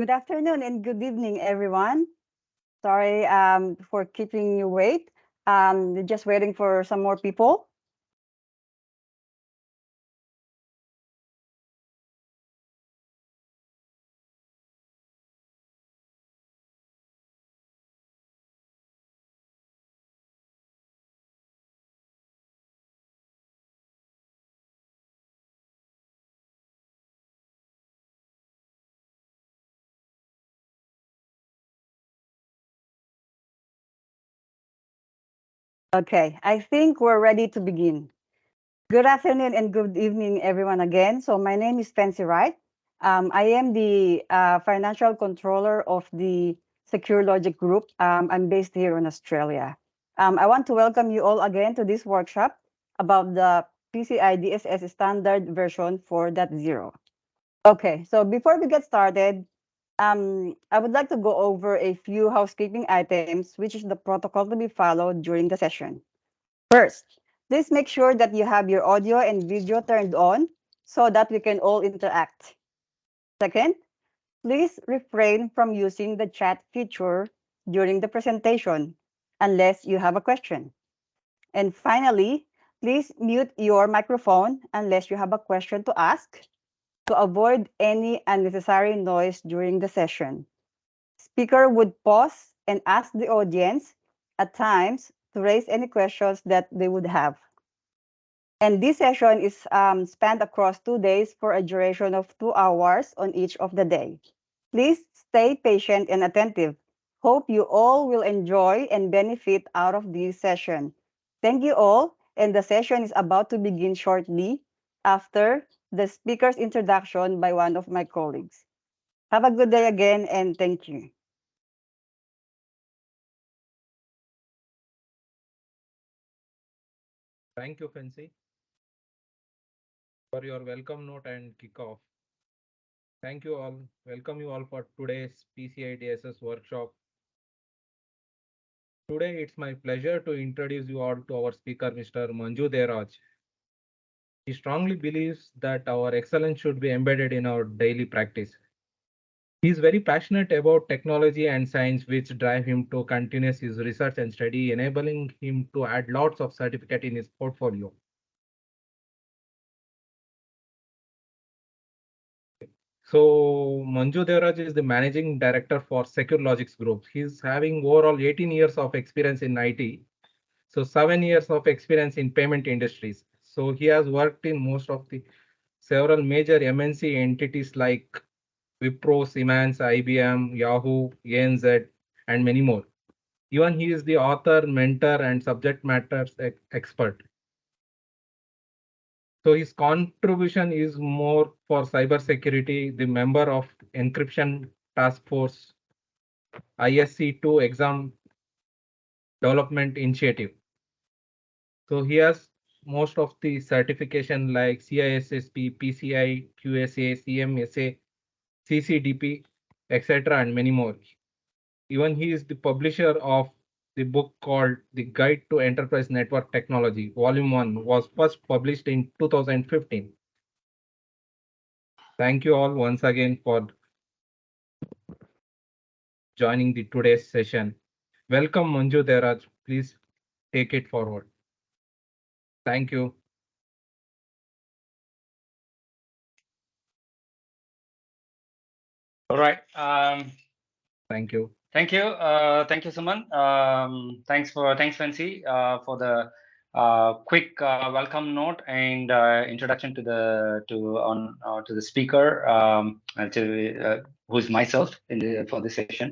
Good afternoon and good evening, everyone. Sorry for keeping you wait. Just waiting for some more people. Okay, I think we're ready to begin. Good afternoon and good evening, everyone again. So my name is Fancy Wright. I am the financial controller of the Secure Logic Group. I'm based here in Australia. I want to welcome you all again to this workshop about the PCI DSS standard version 4.0. Okay, so before we get started, I would like to go over a few housekeeping items, which is the protocol to be followed during the session. First, please make sure that you have your audio and video turned on so that we can all interact. Second, please refrain from using the chat feature during the presentation unless you have a question. And finally, please mute your microphone unless you have a question to ask to avoid any unnecessary noise during the session. Speaker would pause and ask the audience at times to raise any questions that they would have. And this session is spanned across 2 days for a duration of 2 hours on each of the day. Please stay patient and attentive. Hope you all will enjoy and benefit out of this session. Thank you all, and the session is about to begin shortly after the speaker's introduction by one of my colleagues. Have a good day again, and thank you. Thank you, Fancy, for your welcome note and kickoff. Thank you all. Welcome you all for today's PCI DSS workshop. Today, it's my pleasure to introduce you all to our speaker, Mr. Manju Deraj. He strongly believes that our excellence should be embedded in our daily practice. He is very passionate about technology and science, which drive him to continuous his research and study, enabling him to add lots of certificate in his portfolio. So Manju Devraj is the managing director for Secure Logics Group. He's having overall 18 years of experience in IT. So 7 years of experience in payment industries. So he has worked in most of the several major MNC entities like Wipro, Siemens, IBM, Yahoo, ANZ, and many more. Even he is the author, mentor, and subject matter expert. So his contribution is more for cybersecurity, the member of encryption task force, ISC2 exam development initiative. So he has most of the certification like CISSP, PCI, QSA, CMSA, CCDP, etc., and many more. Even he is the publisher of the book called The Guide to Enterprise Network Technology. Volume 1 was first published in 2015. Thank you all once again for joining the today's session. Welcome, Manju Deraj. Please take it forward. Thank you. All right. Thank you. Thank you. Thank you, Suman. Thanks, Fancy, for the quick welcome note and introduction to the speaker, who's myself for this session.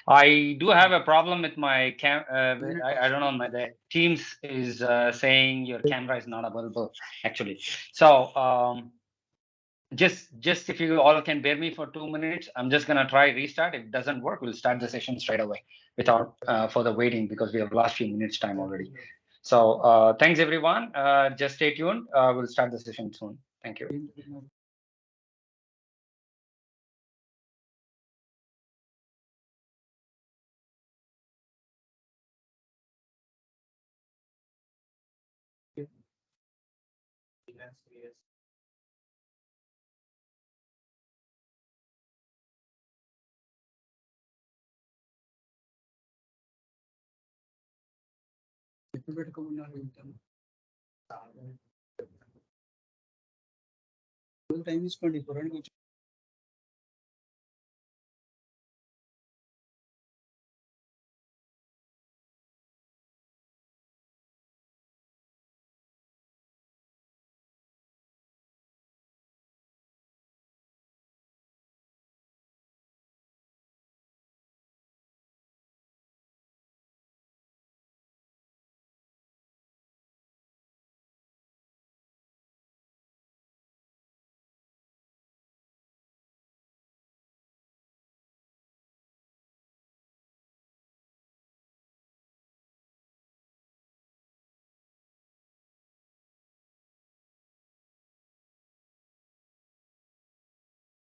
I do have a problem with my I don't know. The Teams is saying your camera is not available actually. So. Just if you all can bear me for 2 minutes, I'm just gonna try restart. If it doesn't work, we'll start the session straight away without further waiting, because we have lost few minutes time already. So thanks everyone. Just stay tuned. We'll start the session soon. Thank you.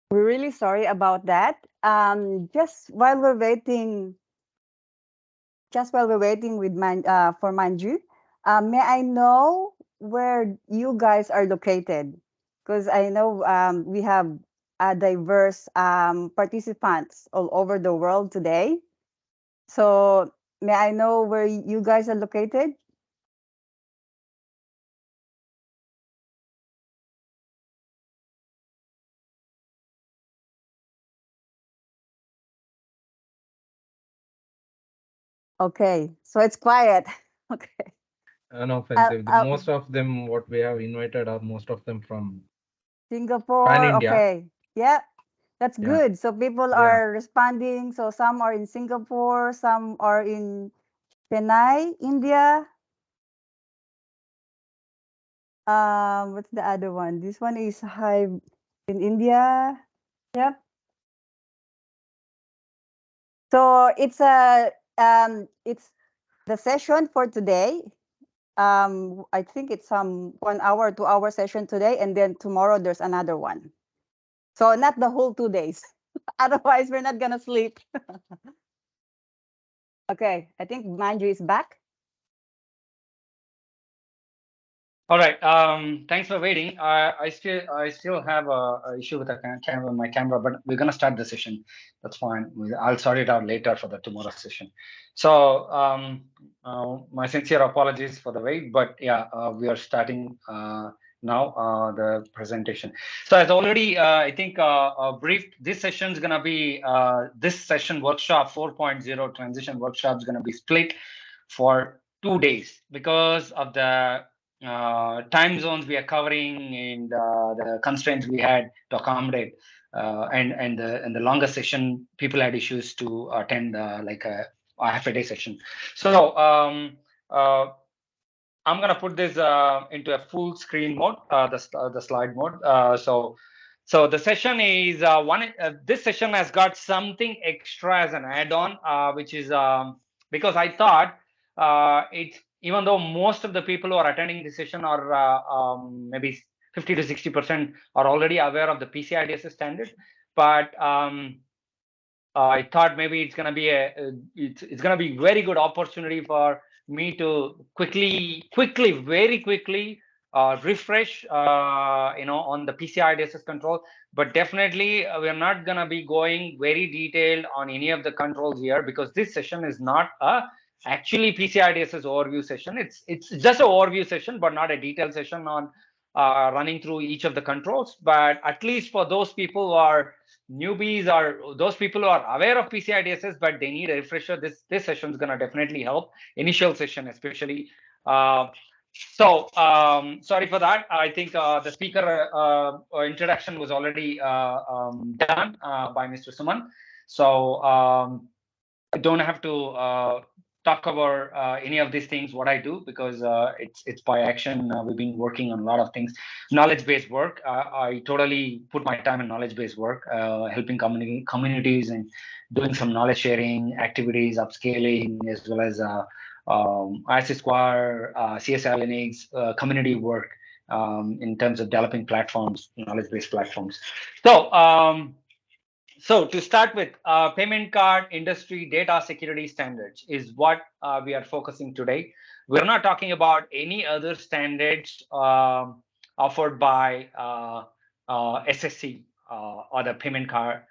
We're really sorry about that. Just while we're waiting, with for Manju, may I know where you guys are located? Because I know we have diverse participants all over the world today. So may I know where you guys are located? Okay, so it's quiet. Okay. Unoffensive. Uh, Most of them, what we have invited, are most of them from Singapore, Pan-India. okay. Yeah, that's Yeah. good. So people Yeah. are responding. So some are in Singapore, some are in Chennai, India. What's the other one? This one is high in India. Yep. So it's it's the session for today. I think it's some 1 hour, 2 hour session today, and then tomorrow there's another one. So not the whole 2 days. Otherwise, we're not gonna sleep. Okay, I think Manju is back. All right. Thanks for waiting. I still have a issue with the camera, my camera, but we're gonna start the session. That's fine. I'll sort it out later for the tomorrow session. So my sincere apologies for the wait, but yeah, we are starting now the presentation. So as already I think briefed, this session is gonna be this session workshop 4.0 transition workshop is gonna be split for 2 days because of the time zones we are covering and the constraints we had to accommodate, and the longer session people had issues to attend, like a half a day session. So I'm gonna put this into a full screen mode, the slide mode. So the session is this session has got something extra as an add-on, which is because I thought it's, even though most of the people who are attending this session are maybe 50 to 60% are already aware of the PCI DSS standard, but I thought maybe it's gonna be it's gonna be very good opportunity for me to very quickly refresh, on the PCI DSS control. But definitely we're not gonna be going very detailed on any of the controls here, because this session is not a actually PCI DSS overview session. It's just an overview session, but not a detailed session on running through each of the controls. But at least for those people who are newbies or those people who are aware of PCI DSS but they need a refresher, this session is going to definitely help, initial session especially. Sorry for that. I think the speaker introduction was already done by Mr. Suman. So I don't have to talk about any of these things, what I do, because it's by action. We've been working on a lot of things, knowledge-based work. I totally put my time in knowledge-based work, helping communities and doing some knowledge sharing activities, upscaling, as well as IC Square, CSL Linux, community work in terms of developing platforms, knowledge-based platforms. So to start with, payment card industry data security standards is what we are focusing today. We're not talking about any other standards offered by SSC or the payment card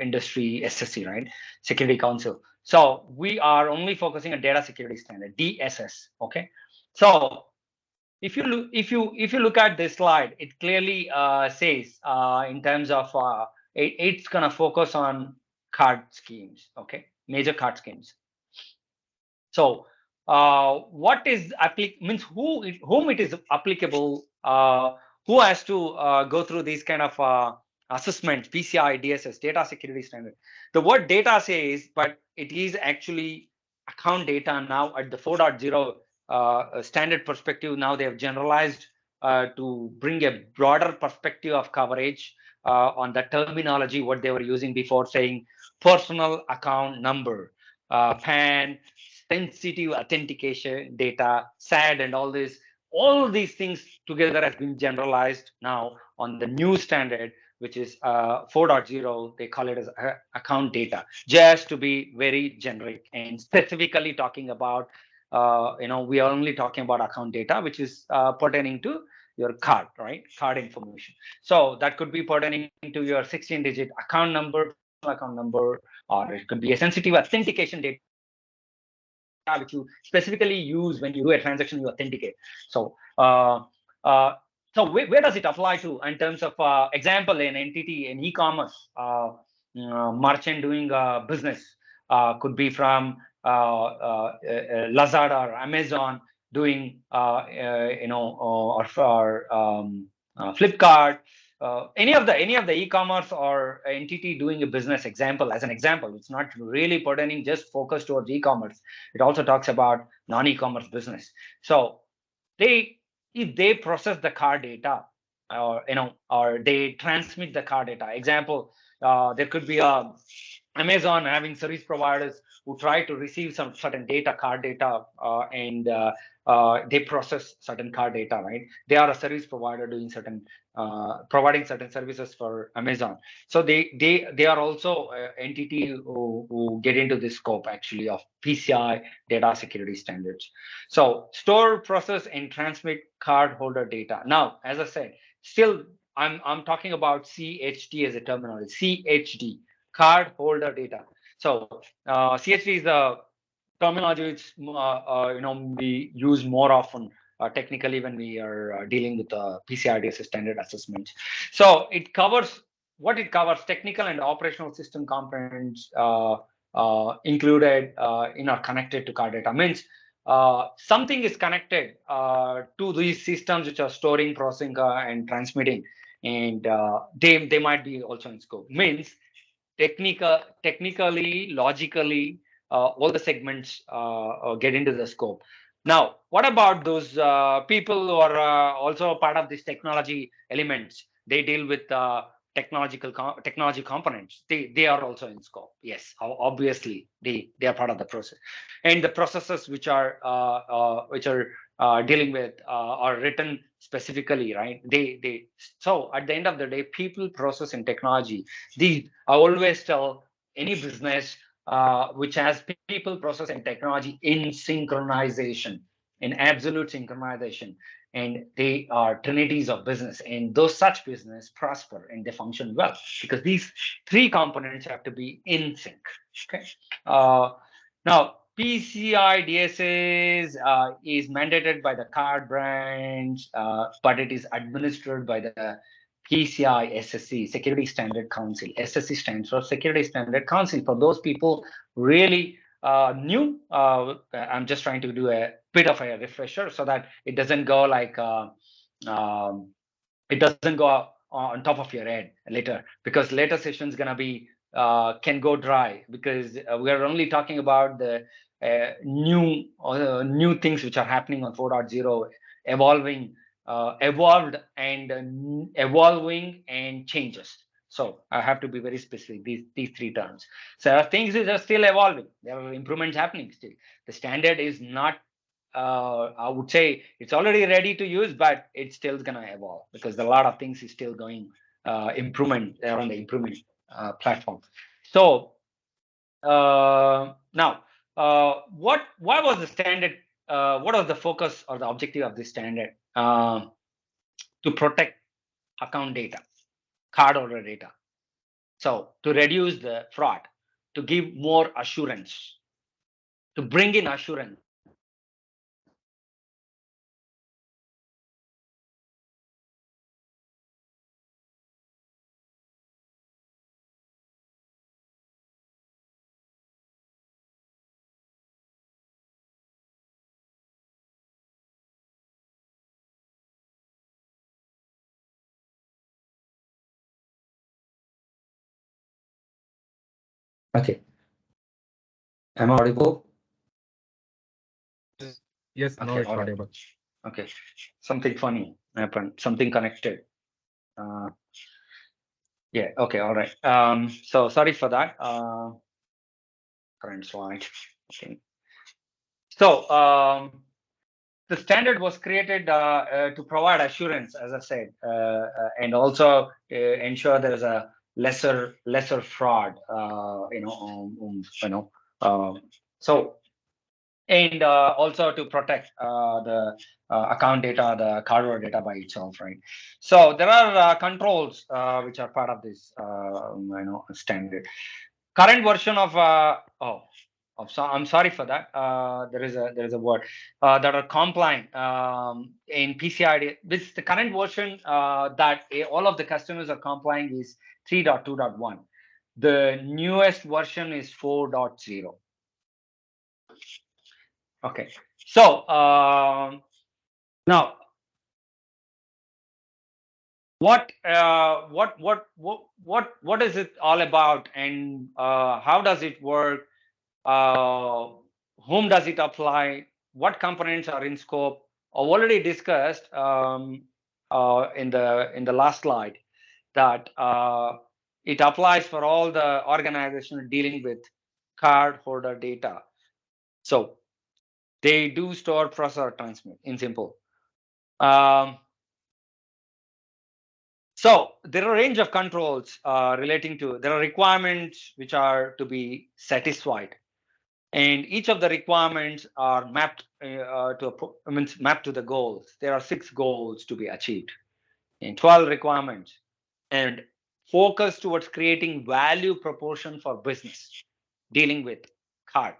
industry SSC, right? Security Council. So we are only focusing on data security standard, DSS. Okay. So if you look at this slide, it clearly says in terms of it's gonna focus on card schemes. Okay, major card schemes. So what is means whom it is applicable, who has to go through these kind of assessments, PCI DSS, data security standard. The word data says, but it is actually account data now at the 4.0 standard perspective. Now they have generalized to bring a broader perspective of coverage on the terminology, what they were using before, saying personal account number, PAN, sensitive authentication data, SAD, and all these things together has been generalized now on the new standard, which is 4.0. They call it as account data, just to be very generic and specifically talking about, we are only talking about account data, which is pertaining to your card, right? Card information. So that could be pertaining to your 16-digit account number, personal account number, or it could be a sensitive authentication data, which you specifically use when you do a transaction, you authenticate. So where does it apply to in terms of example, an entity, an e-commerce merchant doing business, could be from Lazada or Amazon doing Flipkart, any of the e-commerce or entity doing a business, example, as an example. It's not really pertaining just focused towards e-commerce. It also talks about non-e-commerce business. So if they process the card data, or they transmit the card data, example, there could be a Amazon having service providers who try to receive some certain data, card data, and they process certain card data, right? They are a service provider doing certain, providing certain services for Amazon. So they are also an entity who get into this scope actually of PCI data security standards. So store, process, and transmit card holder data. Now, as I said, still I'm talking about CHD as a terminology. CHD, card holder data. So CHD is the terminology which we use more often technically when we are dealing with the PCI DSS standard assessment. So it covers technical and operational system components included in or connected to card data. Means something is connected to these systems which are storing, processing, and transmitting, and they might be also in scope. Means technically, logically, all the segments get into the scope. Now, what about those people who are also part of this technology elements? They deal with technology components. They are also in scope. Yes, obviously they are part of the process, and the processes which are dealing with are written specifically, right? So at the end of the day, people, process, and technology. I always tell any business which has people, process, and technology in synchronization, in absolute synchronization, and they are trinities of business, and those such business prosper and they function well because these three components have to be in sync. Okay. Now, PCI DSS is mandated by the card brands, but it is administered by the PCI SSC, Security Standard Council. SSC stands for Security Standard Council. For those people really new, I'm just trying to do a bit of a refresher so that it doesn't go like it doesn't go on top of your head later, because later sessions gonna be can go dry because we are only talking about the new things which are happening on 4.0, evolved and evolving and changes. So I have to be very specific, these three terms. So there are things which are still evolving. There are improvements happening still. The standard is not, I would say it's already ready to use, but it's still gonna evolve because a lot of things is still going improvement around the improvement platform. So now, what was the standard? What was the focus or the objective of this standard? To protect account data, card holder data. So to reduce the fraud, to give more assurance, to bring in assurance. Okay. Am I audible? Yes, now Okay, it's all right. audible. Okay, something funny happened, something connected. Yeah, okay, all right. So sorry for that. Current slide. Okay. So the standard was created to provide assurance, as I said, and also ensure there is a lesser fraud. So and also to protect the account data, the cardholder data by itself, right? So there are controls which are part of this standard. Current version of I'm sorry for that. There is a word that are compliant in PCI. This the current version that all of the customers are complying is 3.2.1. The newest version is 4.0. Okay, so now what is it all about, and how does it work? Whom does it apply? What components are in scope? I've already discussed in the last slide that it applies for all the organizations dealing with card holder data. So they do store, process, or transmit in simple. So there are a range of controls relating to, there are requirements which are to be satisfied, and each of the requirements are mapped mapped to the goals. There are 6 goals to be achieved and 12 requirements, and focus towards creating value proportion for business dealing with cards.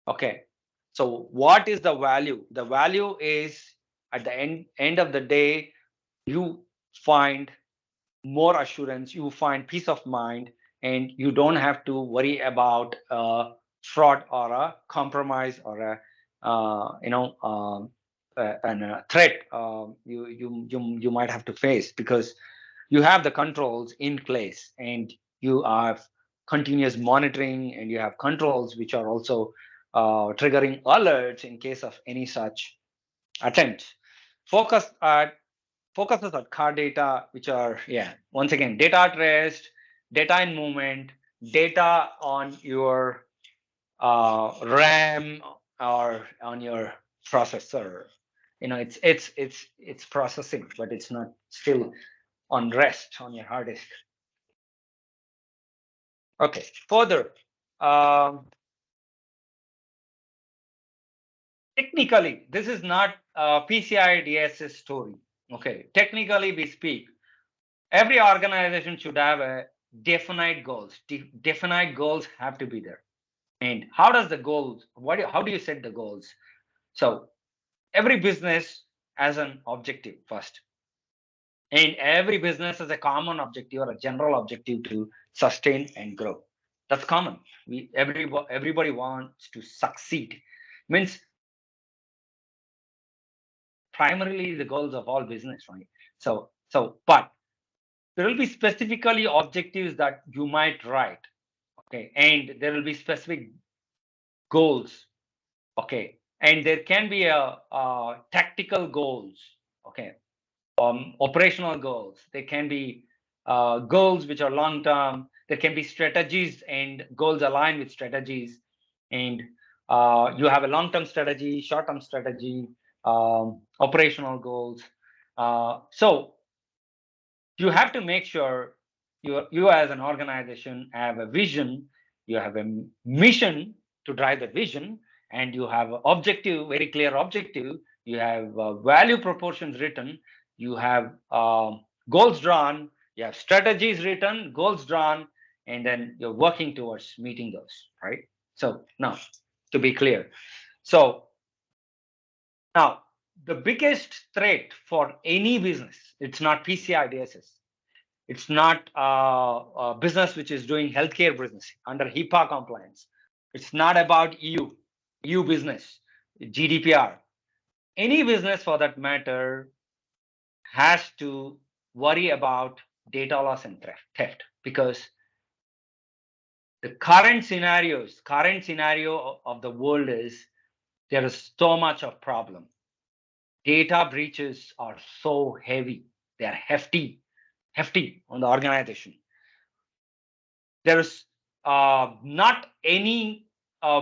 Okay, so what is the value? The value is at the end of the day, you find more assurance, you find peace of mind, and you don't have to worry about fraud or a compromise or a threat you might have to face, because you have the controls in place, and you have continuous monitoring, and you have controls which are also triggering alerts in case of any such attempt. Focuses on card data, which are, once again, data at rest, data in movement, data on your RAM or on your processor. It's processing, but it's not still on rest on your hard disk. Okay, further, technically, this is not a PCI DSS story. Okay, technically we speak, every organization should have a definite goals. Definite goals have to be there. And how does the goals? How do you set the goals? So every business has an objective first, and every business has a common objective or a general objective to sustain and grow. That's common. Everybody wants to succeed. Means primarily the goals of all business, right? But there will be specifically objectives that you might write, okay, and there will be specific goals, okay, and there can be a tactical goals, okay, operational goals. There can be goals which are long term. There can be strategies and goals aligned with strategies, and you have a long term strategy, short term strategy, operational goals. So you have to make sure you as an organization have a vision, you have a mission to drive the vision, and you have an objective, very clear objective. You have value proportions written, you have goals drawn, you have strategies written, goals drawn, and then you're working towards meeting those, right? So now, to be clear, so now the biggest threat for any business, it's not PCI DSS, it's not a business which is doing healthcare business under HIPAA compliance. It's not about EU business, GDPR. Any business for that matter has to worry about data loss and theft, because the current scenario of the world is there is so much of problem. Data breaches are so heavy. They are hefty on the organization. There is not any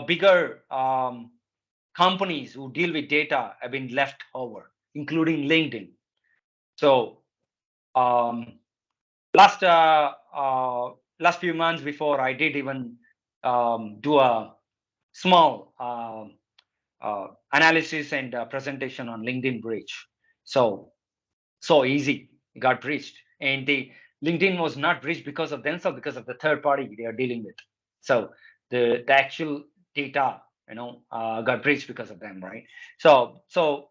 bigger companies who deal with data have been left over, including LinkedIn. So last few months before, I did even do a small analysis and presentation on LinkedIn breach. So easy, it got breached, and the LinkedIn was not breached because of themselves, because of the third party they are dealing with. So the actual data, got breached because of them, right? So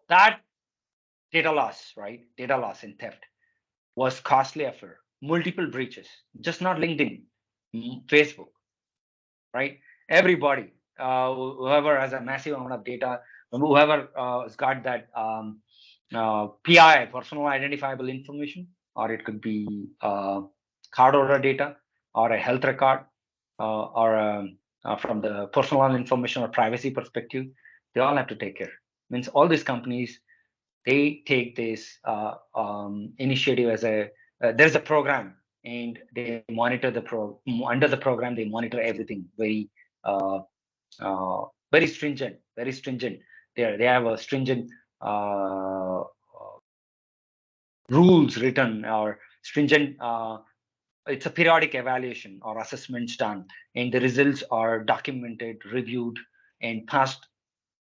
that data loss, right? Data loss and theft was costly affair. Multiple breaches, just not LinkedIn, Facebook, right? Everybody, whoever has a massive amount of data, whoever has got that PI, personal identifiable information, or it could be card order data, or a health record, or from the personal information or privacy perspective, they all have to take care. Means all these companies, they take this initiative as a there's a program, and they monitor under the program, they monitor everything uh, very stringent. They have a stringent rules written, or stringent it's a periodic evaluation or assessments done, and the results are documented, reviewed, and passed.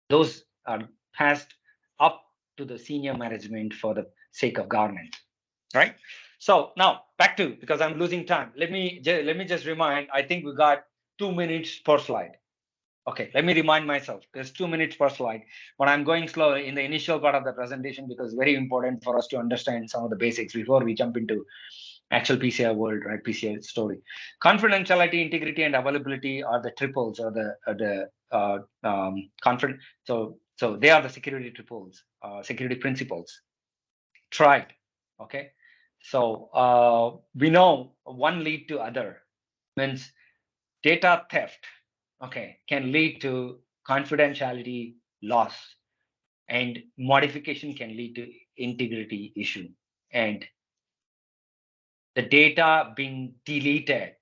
Those are passed up to the senior management for the sake of governance, right? So now back to, because I'm losing time, let me just remind, I think we got 2 minutes per slide. Okay, let me remind myself, there's 2 minutes per slide, but I'm going slow in the initial part of the presentation because it's very important for us to understand some of the basics before we jump into actual PCI world, right? PCI story. Confidentiality, integrity, and availability are the triples, or so they are the security triples, security principles. Tried. Okay. So we know one lead to other, means data theft, okay, can lead to confidentiality loss, and modification can lead to integrity issue, and the data being deleted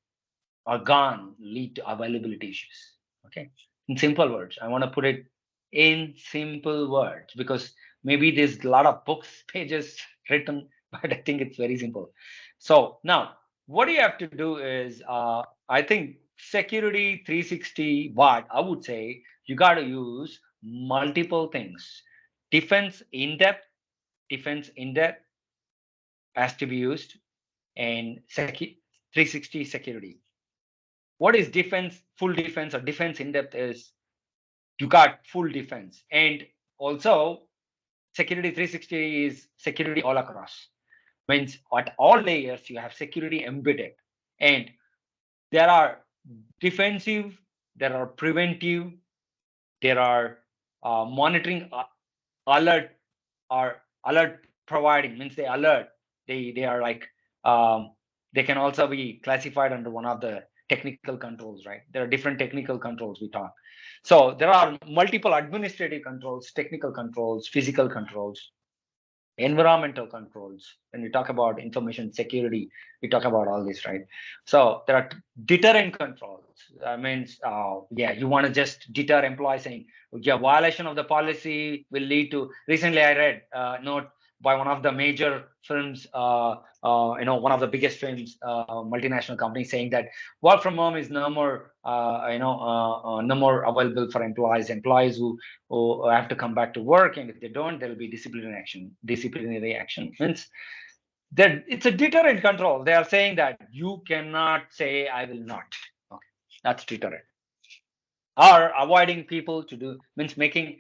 or gone lead to availability issues. Okay, in simple words, I want to put it in simple words, because maybe there's a lot of books pages written, but I think it's very simple. So now what you have to do is I think security 360, what I would say, you got to use multiple things. Defense in depth has to be used, and 360 security. What is defense, full defense, or defense in depth is you got full defense, and also security 360 is security all across, means at all layers you have security embedded, and there are defensive, there are preventive, there are monitoring, alert, or alert providing, means they alert, they are like they can also be classified under one of the technical controls, right? There are different technical controls we talk. So there are multiple administrative controls, technical controls, physical controls, environmental controls. When we talk about information security, we talk about all this, right? So there are deterrent controls. That means yeah, you want to just deter employees, saying, yeah, violation of the policy will lead to, recently I read a note by one of the major firms, one of the biggest firms, multinational companies, saying that work from home is no more no more available for employees who have to come back to work, and if they don't, there will be disciplinary action. Means it's a deterrent control. They are saying that you cannot say I will not. Okay, that's deterrent. Or avoiding people to do means making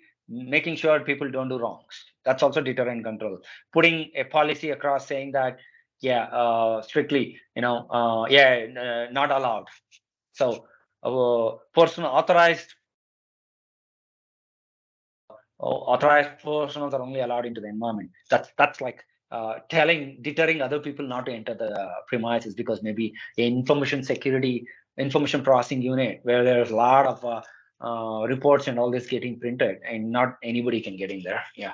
sure people don't do wrongs. That's also deterrent control. Putting a policy across saying that strictly, not allowed. So personal authorized personnel are only allowed into the environment. That's like deterring other people not to enter the premises, because maybe information security, information processing unit where there's a lot of reports and all this getting printed, and not anybody can get in there. Yeah.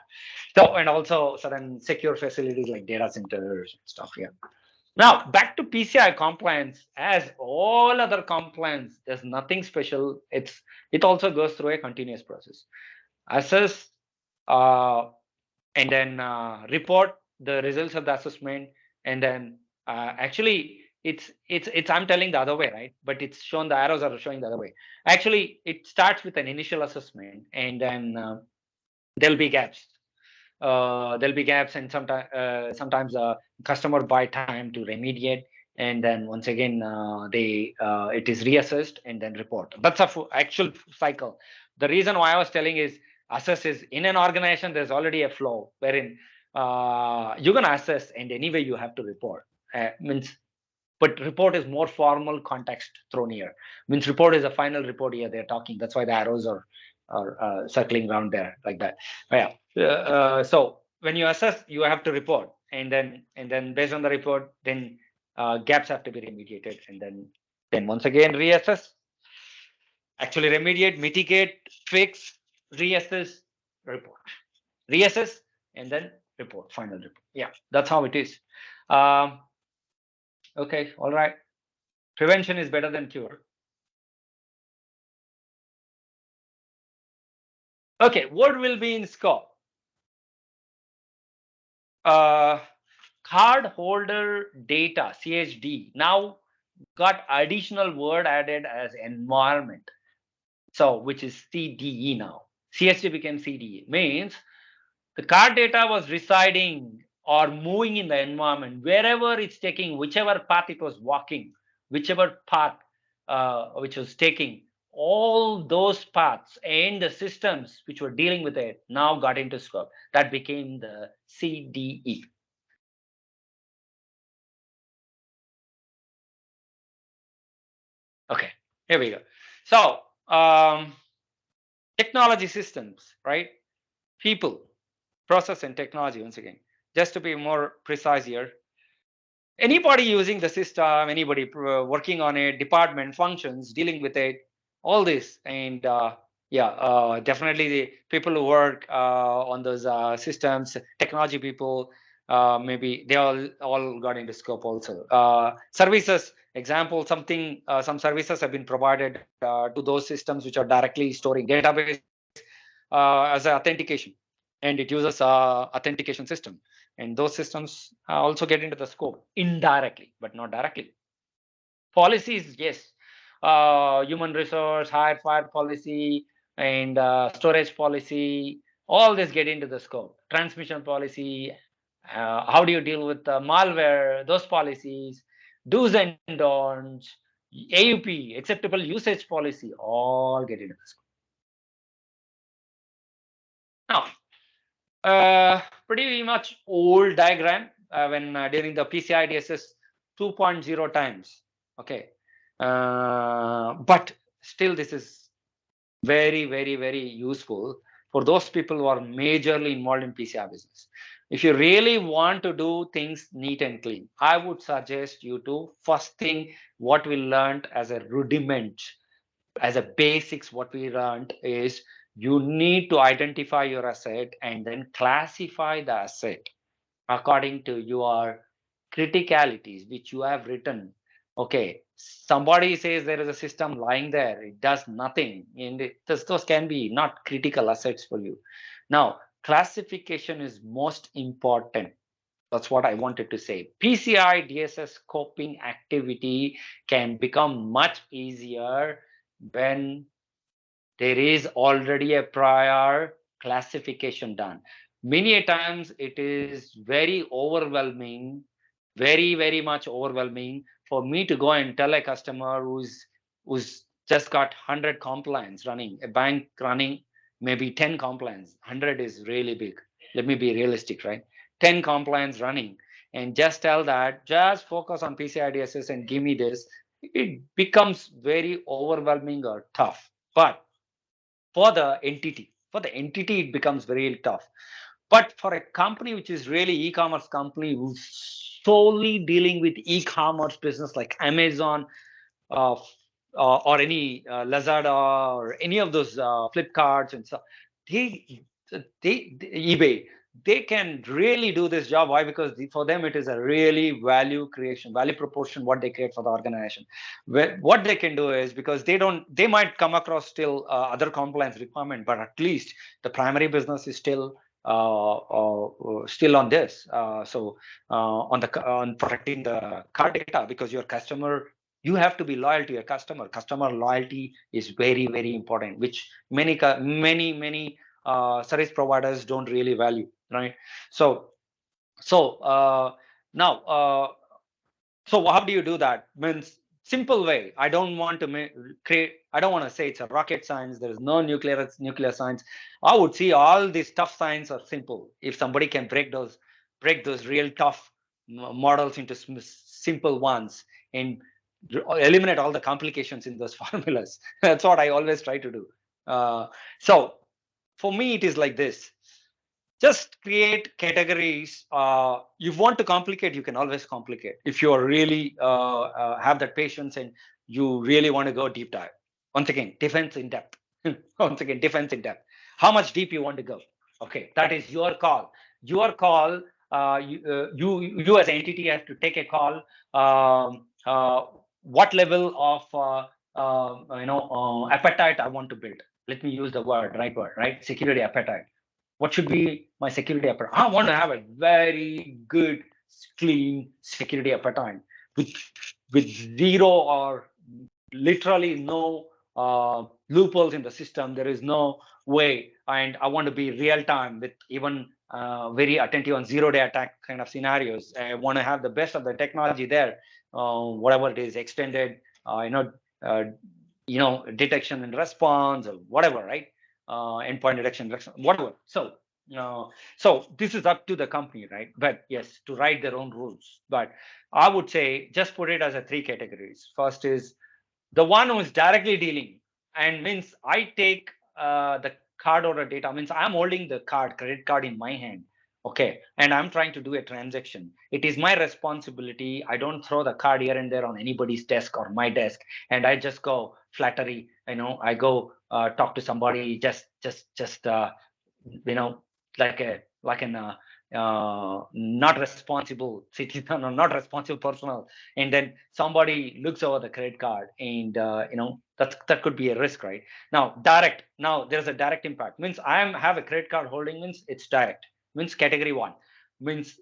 So, and also certain secure facilities like data centers and stuff. Yeah. Now back to PCI compliance. As all other compliance, there's nothing special. It also goes through a continuous process. Assess and then report the results of the assessment, and then actually it's I'm telling the other way, right? But it's shown, the arrows are showing the other way. Actually it starts with an initial assessment, and then there'll be gaps. And sometimes customer buy time to remediate, and then once again it is reassessed and then report. That's a actual cycle. The reason why I was telling is, assess is in an organization, there's already a flow wherein you're gonna assess and anyway you have to report. Means, but report is more formal context thrown here. Means report is a final report here they're talking. That's why the arrows are circling around there like that. So when you assess, you have to report, and then based on the report, then gaps have to be remediated, and then once again reassess, actually remediate, mitigate, fix, reassess, report, reassess, and then report, final report. Yeah, that's how it is. Okay, all right. Prevention is better than cure. Okay, what will be in scope? Card holder data, CHD, now got additional word added as environment. So, which is CDE now. CHD became CDE. Means the card data was residing or moving in the environment, wherever it's taking, whichever path it was walking, whichever path which was taking, all those paths and the systems which were dealing with it now got into scope. That became the CDE. Okay, here we go. So technology systems, right? People, process, and technology. Once again, just to be more precise here, anybody using the system, anybody working on it, department, functions, dealing with it, all this, and definitely the people who work on those systems, technology people, maybe they all got into scope also. Services, example, some services have been provided to those systems which are directly storing database as an authentication, and it uses authentication system, and those systems also get into the scope indirectly but not directly. Policies, yes, human resource, hire fire policy, and storage policy, all this get into the scope. Transmission policy, how do you deal with malware, those policies, do's and don'ts, AUP, acceptable usage policy, all get into the scope. Now, pretty much old diagram when during the PCI DSS 2.0 times. Okay, but still this is very, very, very useful for those people who are majorly involved in PCI business. If you really want to do things neat and clean, I would suggest you to first thing what we learned as a rudiment, as a basics, what we learned is you need to identify your asset and then classify the asset according to your criticalities which you have written. Okay, somebody says there is a system lying there, it does nothing, and those can be not critical assets for you. Now classification is most important. That's what I wanted to say. PCI DSS scoping activity can become much easier when there is already a prior classification done. Many a times it is very overwhelming Very, very much overwhelming for me to go and tell a customer who's just got 100 compliance running, a bank running maybe 10 compliance. 100 is really big. Let me be realistic, right? 10 compliance running, and just tell that just focus on PCI DSS and give me this. It becomes very overwhelming or tough. But for the entity it becomes very tough. But for a company which is really e-commerce company who's solely dealing with e-commerce business like Amazon, uh, or any Lazada or any of those Flipkarts and so, they, eBay, they can really do this job. Why? Because for them it is a really value creation, value proportion what they create for the organization. What they can do is, because they might come across still other compliance requirement, but at least the primary business is still on this. On protecting the card data, because your customer, you have to be loyal to your customer. Customer loyalty is very, very important, which many service providers don't really value, right? So how do you do that? Means simple way. I don't want to create. I don't want to say it's a rocket science. There is no nuclear science. I would see all these tough science are simple. If somebody can break those real tough models into simple ones and eliminate all the complications in those formulas. That's what I always try to do. So for me, it is like this. Just create categories. You want to complicate, you can always complicate. If you are really have that patience and you really want to go deep dive. Once again, defense in depth. Once again, defense in depth. How much deep you want to go? Okay, that is your call. Your call. You as an entity have to take a call. What level of appetite I want to build. Let me use the right word, right? Security appetite. What should be my security appetite? I want to have a very good, clean security appetite with zero or literally no loopholes in the system. There is no way, and I want to be real time with even very attentive on zero-day attack kind of scenarios. I want to have the best of the technology there, whatever it is, extended, uh, detection and response or whatever, right? Endpoint detection, whatever. So this is up to the company, right? But yes, to write their own rules. But I would say just put it as a 3 categories. First is the one who is directly dealing, and means I take the card order data, means I'm holding the credit card in my hand. Okay, and I'm trying to do a transaction. It is my responsibility. I don't throw the card here and there on anybody's desk or my desk, and I just go flattery. I go talk to somebody, just like an not responsible citizen or not responsible personal, and then somebody looks over the credit card, and that could be a risk, right? Now there's a direct impact. Means have a credit card holding, means it's direct, means category 1, means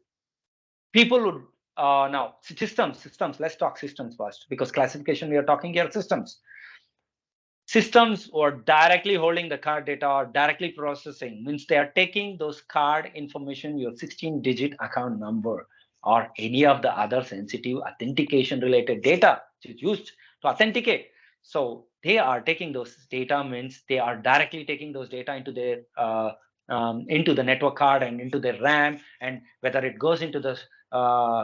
people would now systems. Let's talk systems first, because classification we are talking here systems or directly holding the card data or directly processing, means they are taking those card information, your 16-digit account number or any of the other sensitive authentication related data which is used to authenticate. So they are taking those data, means they are directly taking those data into their into the network card and into their RAM, and whether it goes into the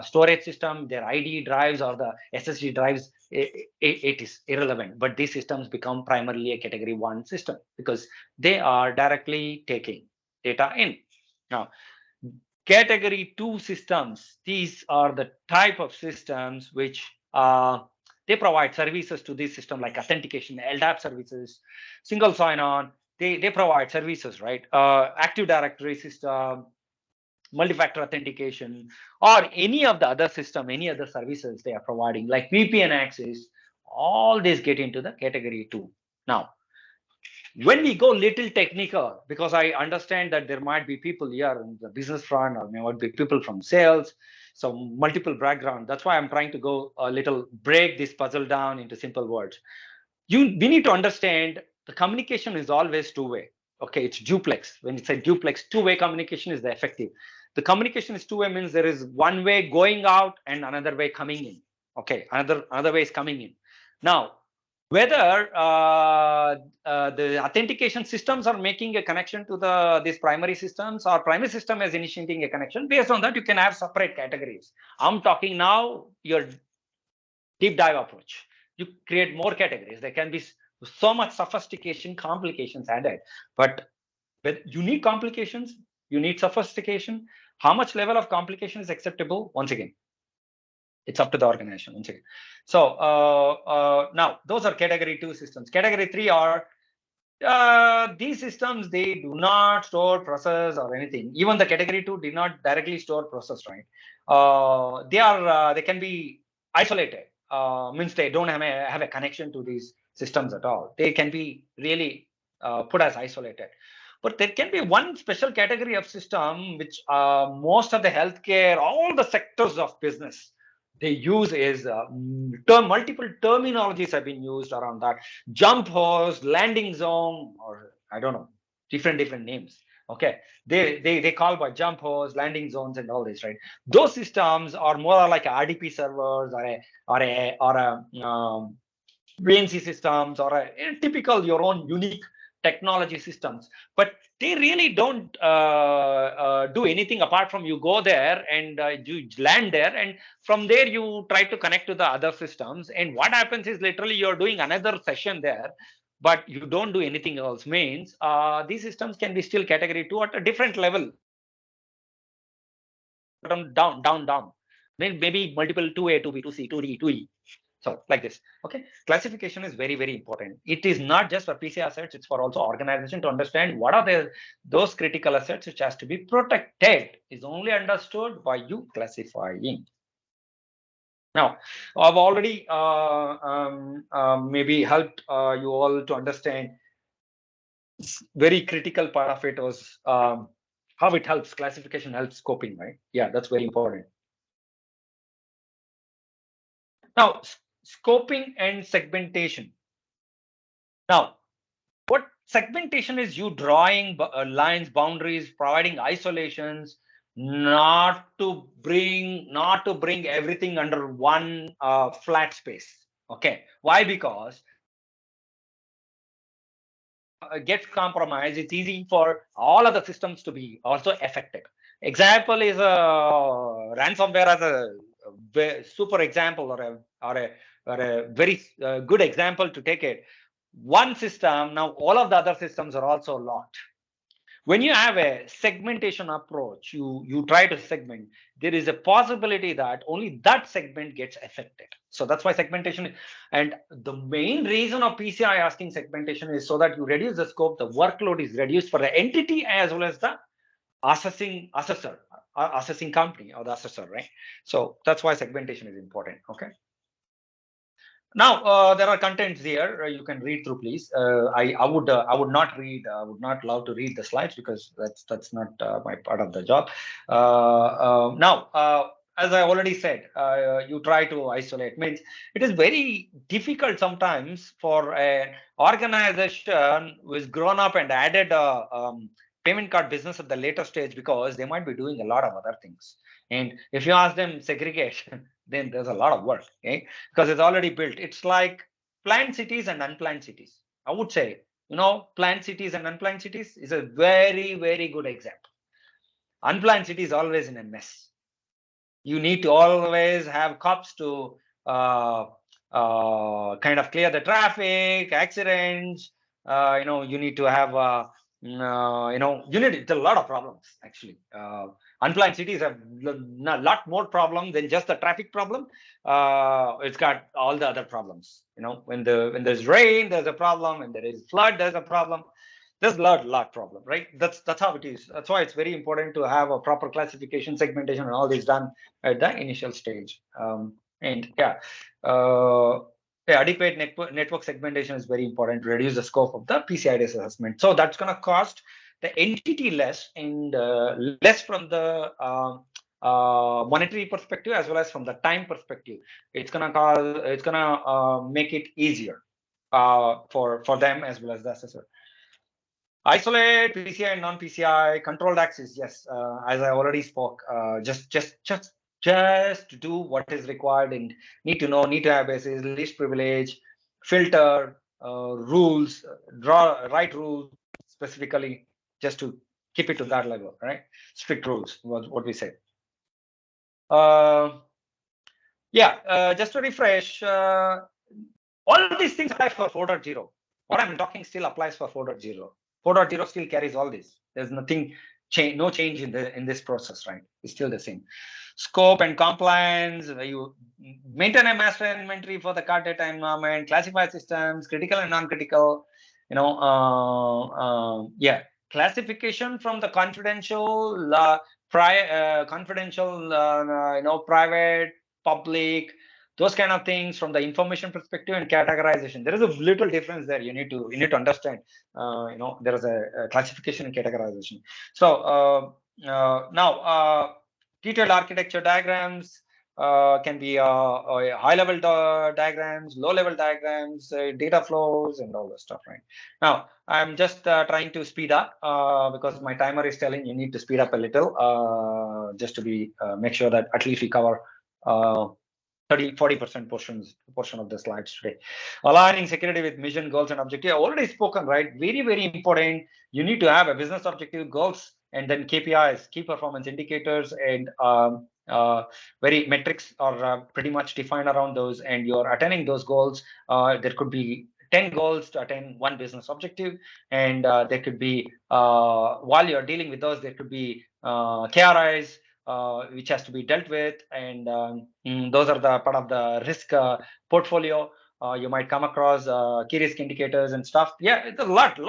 storage system, their ID drives or the SSD drives, it is irrelevant. But these systems become primarily a category 1 system because they are directly taking data in. Now, category 2 systems, these are the type of systems which they provide services to this system, like authentication, LDAP services, single sign-on. They provide services, right? Active Directory system, multi-factor authentication, or any of the other system, any other services they are providing, like VPN access. All these get into the category 2. Now, when we go little technical, because I understand that there might be people here in the business front, or there might be people from sales, so multiple background. That's why I'm trying to go a little, break this puzzle down into simple words. We need to understand the communication is always two-way. Okay, it's duplex. When it's a duplex, two-way communication is the effective. The communication is two-way means there is one way going out and another way coming in. Okay, another way is coming in. Now, whether the authentication systems are making a connection to these primary systems, or primary system is initiating a connection, based on that you can have separate categories. I'm talking now your deep dive approach. You create more categories. There can be so much sophistication, complications added, but with unique complications, you need sophistication. How much level of complication is acceptable? Once again, it's up to the organization. Once again. So now those are category 2 systems. Category 3 are these systems, they do not store, process, or anything. Even the category 2 did not directly store, process, right? They can be isolated. Means they don't have a connection to these systems at all. They can be really put as isolated. But there can be one special category of system which most of the healthcare, all the sectors of business, they use is multiple terminologies have been used around that. Jump host, landing zone, or I don't know, different names. Okay, they call by jump hosts, landing zones, and all this, right? Those systems are more like RDP servers or a VNC systems, or a typical your own unique technology systems, but they really don't do anything apart from you go there and you land there, and from there you try to connect to the other systems, and what happens is literally you're doing another session there, but you don't do anything else. Means these systems can be still category 2 at a different level, down, maybe multiple 2A, 2B, 2C, 2D, 2E. So like this. Okay, classification is very important. It is not just for PC assets, it's for also organization to understand what are those critical assets which has to be protected, is only understood by you classifying. Now, I've already maybe helped you all to understand. Very critical part of it was how it helps, classification helps scoping, right? Yeah, that's very important. Now, scoping and segmentation. Now, what segmentation is? You drawing lines, boundaries, providing isolations, not to bring everything under one flat space. Okay, why? Because gets compromised, it's easy for all other systems to be also affected. Example is ransomware as a super example, or a very good example to take it. One system, now all of the other systems are also locked. When you have a segmentation approach, you try to segment, there is a possibility that only that segment gets affected. So that's why segmentation, and the main reason of PCI asking segmentation is so that you reduce the scope, the workload is reduced for the entity as well as the assessing company or the assessor, right? So that's why segmentation is important. Okay. Now there are contents here you can read through, please. I would not read. I would not love to read the slides because that's not my part of the job. Now, as I already said, you try to isolate. Means it is very difficult sometimes for an organization who is grown up and added payment card business at the later stage, because they might be doing a lot of other things. And if you ask them segregate, then there's a lot of work, okay? Because it's already built. It's like planned cities and unplanned cities. I would say, planned cities and unplanned cities is a very good example. Unplanned cities always in a mess. You need to always have cops to kind of clear the traffic, accidents. You need to have it's a lot of problems actually. Unplanned cities have a lot more problem than just the traffic problem. It's got all the other problems. When there's rain, there's a problem. When there is flood, there's a problem. There's a lot problem, right? That's how it is. That's why it's very important to have a proper classification, segmentation, and all this done at the initial stage. Adequate network segmentation is very important to reduce the scope of the PCI DSS assessment. So that's going to cost the entity less, and less from the monetary perspective as well as from the time perspective. It's gonna make it easier for them as well as the assessor. Isolate PCI and non-PCI controlled access. Yes, as I already spoke. Just do what is required and need to know, need to have basis, least privilege, filter, rules, write rules specifically, just to keep it to that level, right? Strict rules was what we say. Just to refresh, all these things apply for 4.0. What I'm talking still applies for 4.0. 4.0 still carries all this. There's nothing change, no change in this process, right? It's still the same. Scope and compliance. You maintain a master inventory for the card data environment, classify systems, critical and non-critical. Classification from the confidential, private, public, those kind of things from the information perspective and categorization. There is a little difference there. You need to understand. There is a classification and categorization. So now detailed architecture diagrams can be high-level diagrams, low-level diagrams, data flows, and all that stuff. Right now, I'm just trying to speed up because my timer is telling you need to speed up a little, just to be make sure that at least we cover 30-40% portion of the slides today. Aligning security with mission, goals, and objective. I already spoken, right? Very, very important. You need to have a business objective, goals, and then KPIs, key performance indicators, and very metrics are pretty much defined around those. And you're attaining those goals. There could be 10 goals to attain one business objective, and there could be while you're dealing with those, there could be KRIs. Which has to be dealt with, and those are the part of the risk portfolio. You might come across key risk indicators and stuff. Yeah, it's a lot.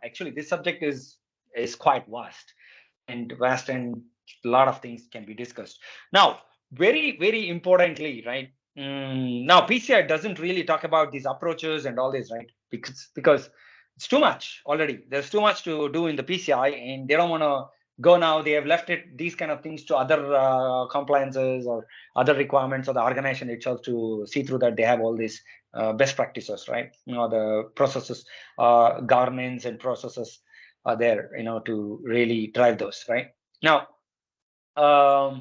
Actually, this subject is quite vast, and a lot of things can be discussed. Now, very, very importantly, right? Now, PCI doesn't really talk about these approaches and all this, right? Because it's too much already. There's too much to do in the PCI, and they don't want to go now. They have left it these kind of things to other compliances or other requirements of the organization itself to see through that they have all these best practices, right? The processes, governance and processes are there, to really drive those, right? Now, I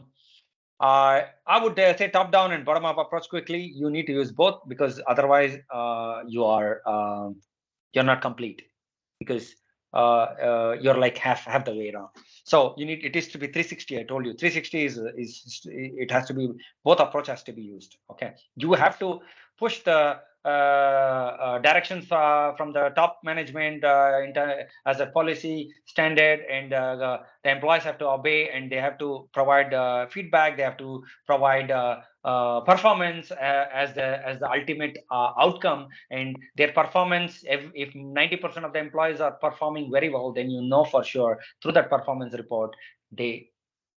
would say top down and bottom up approach quickly. You need to use both, because otherwise you're not complete, because you're like half the way around. So it is to be 360. I told you 360 is it has to be, both approach has to be used. Okay, you have to push the directions from the top management as a policy standard, and the employees have to obey, and they have to provide feedback. They have to provide performance as the ultimate outcome, and their performance. If 90% of the employees are performing very well, then you know for sure through that performance report the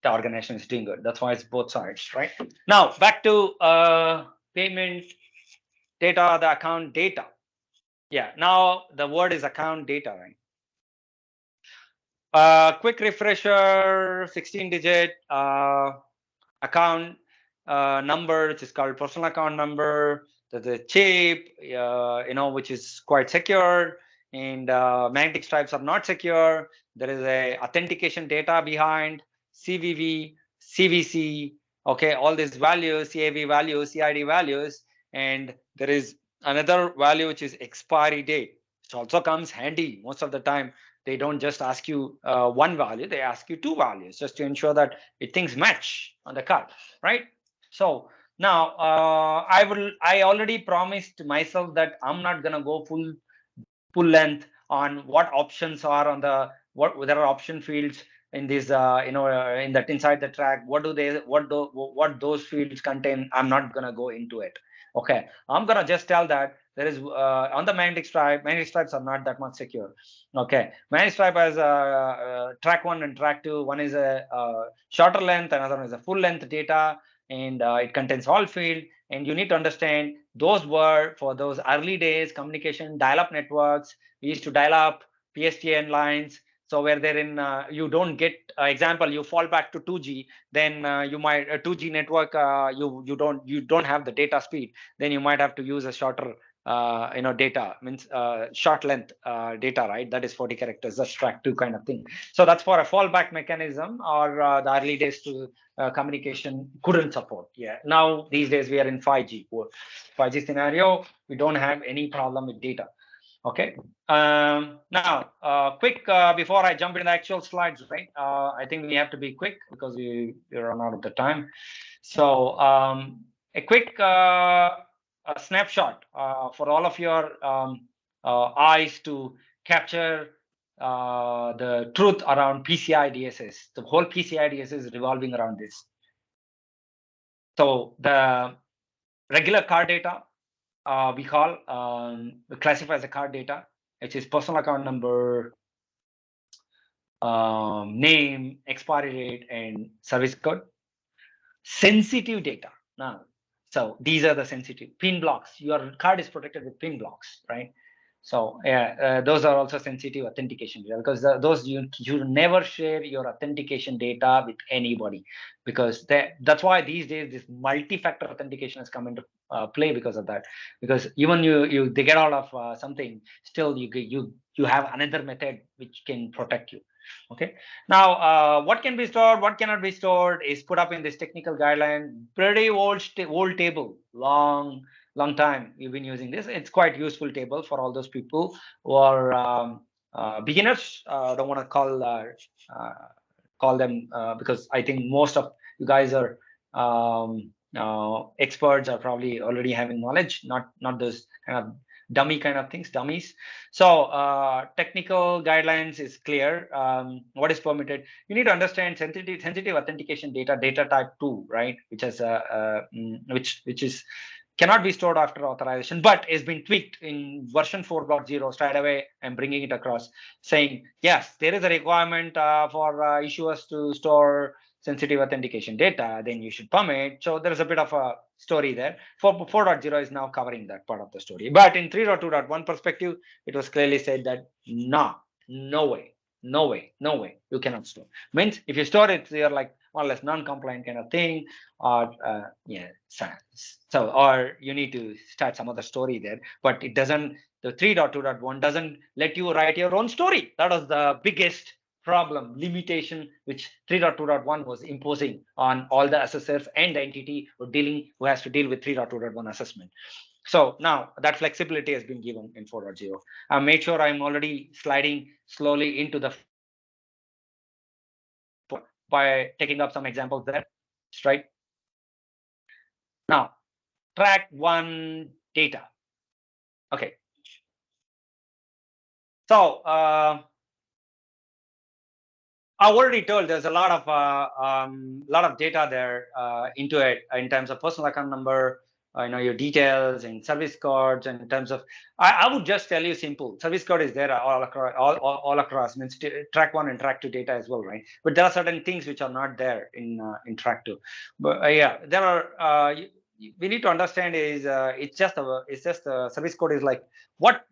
organization is doing good. That's why it's both sides, right? Now back to payment data, the account data. Yeah, now the word is account data, right? Quick refresher: 16-digit account number, which is called personal account number. There's a chip, which is quite secure, and magnetic stripes are not secure. There is a authentication data behind, CVV, CVC. Okay, all these values, CAV values, CID values, and there is another value which is expiry date. It also comes handy most of the time. They don't just ask you one value, they ask you two values, just to ensure that things match on the card, right? So now I already promised myself that I'm not gonna go full length on what options are on the there are option fields in this in that inside the track. What those fields contain. I'm not gonna go into it. Okay, I'm gonna just tell that there is on the magnetic stripes are not that much secure. Okay, magnetic stripe has track 1 and track 2. One is a shorter length, another one is a full length data, and it contains all field. And you need to understand those were for those early days communication dial-up networks. We used to dial up PSTN lines. So where they're in, you don't get example, you fall back to 2G, then you might 2G network, you don't have the data speed, then you might have to use a shorter data, means short length data, right? That is 40 characters, that's track 2 kind of thing. So that's for a fallback mechanism, or the early days to communication couldn't support. Yeah, now these days we are in 5G. 5G scenario, we don't have any problem with data. Okay. Now, quick, before I jump into the actual slides, right? I think we have to be quick because we run out of the time. So a quick a snapshot for all of your eyes to capture the truth around PCI DSS. The whole PCI DSS is revolving around this. So the regular card data we classify as a card data, which is personal account number, name, expiry date, and service code. Sensitive data now. So these are the sensitive pin blocks. Your card is protected with pin blocks, right? So yeah, those are also sensitive authentication data, because those you never share your authentication data with anybody, because that's why these days this multi-factor authentication has come into play because of that. Because even they get out of something, still you have another method which can protect you. Okay. Now, what can be stored, what cannot be stored is put up in this technical guideline. Pretty old table, long time we've been using this. It's quite useful table for all those people who are beginners. Don't want to call them because I think most of you guys are experts, are probably already having knowledge, not those kind of dummy kind of things, dummies. So technical guidelines is clear. What is permitted? You need to understand sensitive authentication data type 2, right? Which has which is cannot be stored after authorization, but has been tweaked in version 4.0. Straight away, I'm bringing it across, saying yes, there is a requirement for issuers to store sensitive authentication data. Then you should permit. So there is a bit of a story there. 4.0 is now covering that part of the story. But in 3.2.1 perspective, it was clearly said that no way, you cannot store. Means if you store it, you're like more or less non-compliant kind of thing, or yeah, so or you need to start some other story there. But it doesn't. The 3.2.1 doesn't let you write your own story. That was the biggest problem, limitation, which 3.2.1 was imposing on all the assessors and the entity who has to deal with 3.2.1 assessment. So now that flexibility has been given in 4.0. I made sure I'm already sliding slowly into the by taking up some examples there, right? Now, track 1 data. Okay. So I already told there's a lot of data there into it in terms of personal account number, your details and service codes, and in terms of I would just tell you simple service code is there all across means track 1 and track 2 data as well, right? But there are certain things which are not there in track 2. But yeah, there are we need to understand is it's just the service code is like what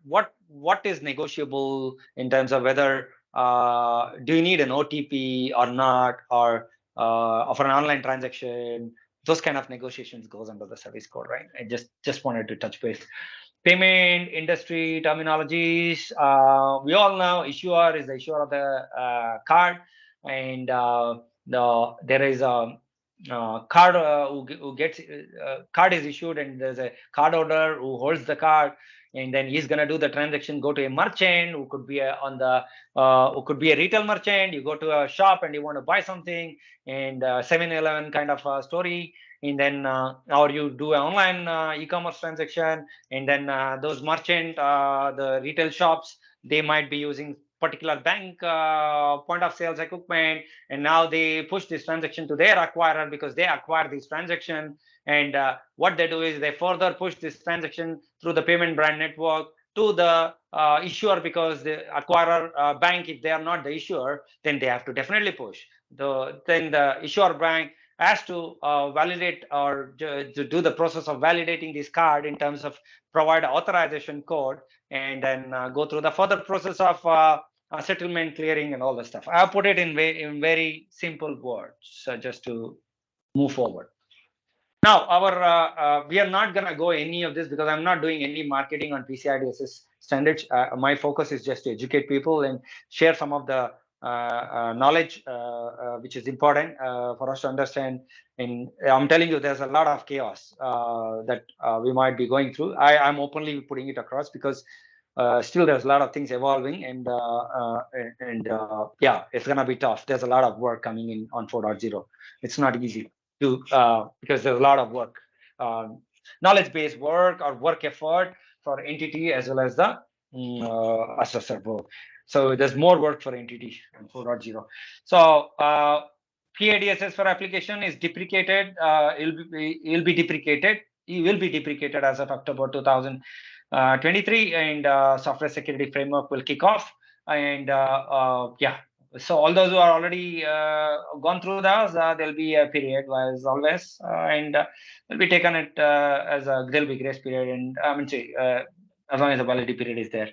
is negotiable in terms of whether do you need an OTP or not, or for an online transaction. Those kind of negotiations goes under the service code, right? I just wanted to touch base. Payment industry terminologies. We all know issuer is the issuer of the card, and there is a card who gets card is issued, and there's a card holder who holds the card, and then he's going to do the transaction, go to a merchant who could be who could be a retail merchant. You go to a shop and you want to buy something, and 7-Eleven kind of story, and then or you do an online e-commerce transaction, and then those merchant the retail shops, they might be using particular bank point of sales equipment, and now they push this transaction to their acquirer because they acquire this transaction. And what they do is they further push this transaction through the payment brand network to the issuer, because the acquirer bank, if they are not the issuer, then they have to definitely push. Then the issuer bank has to validate or to do the process of validating this card in terms of provide authorization code, and then go through the further process of settlement, clearing, and all the stuff. I put it in very simple words just to move forward. Now, our we are not gonna go any of this because I'm not doing any marketing on PCI DSS standards. My focus is just to educate people and share some of the knowledge which is important for us to understand. And I'm telling you, there's a lot of chaos that we might be going through. I'm openly putting it across because still there's a lot of things evolving, and yeah, it's gonna be tough. There's a lot of work coming in on 4.0. It's not easy to because there's a lot of work, knowledge-based work or work effort for entity as well as the assessor both. So there's more work for entity on 4.0. So PIDSS for application is deprecated. It'll be deprecated. It will be deprecated as of October 2023, and software security framework will kick off. And yeah, so all those who are already gone through those, there'll be a period as always, and will be taken it as a there'll be grace period, and I mean, say, as long as the validity period is there.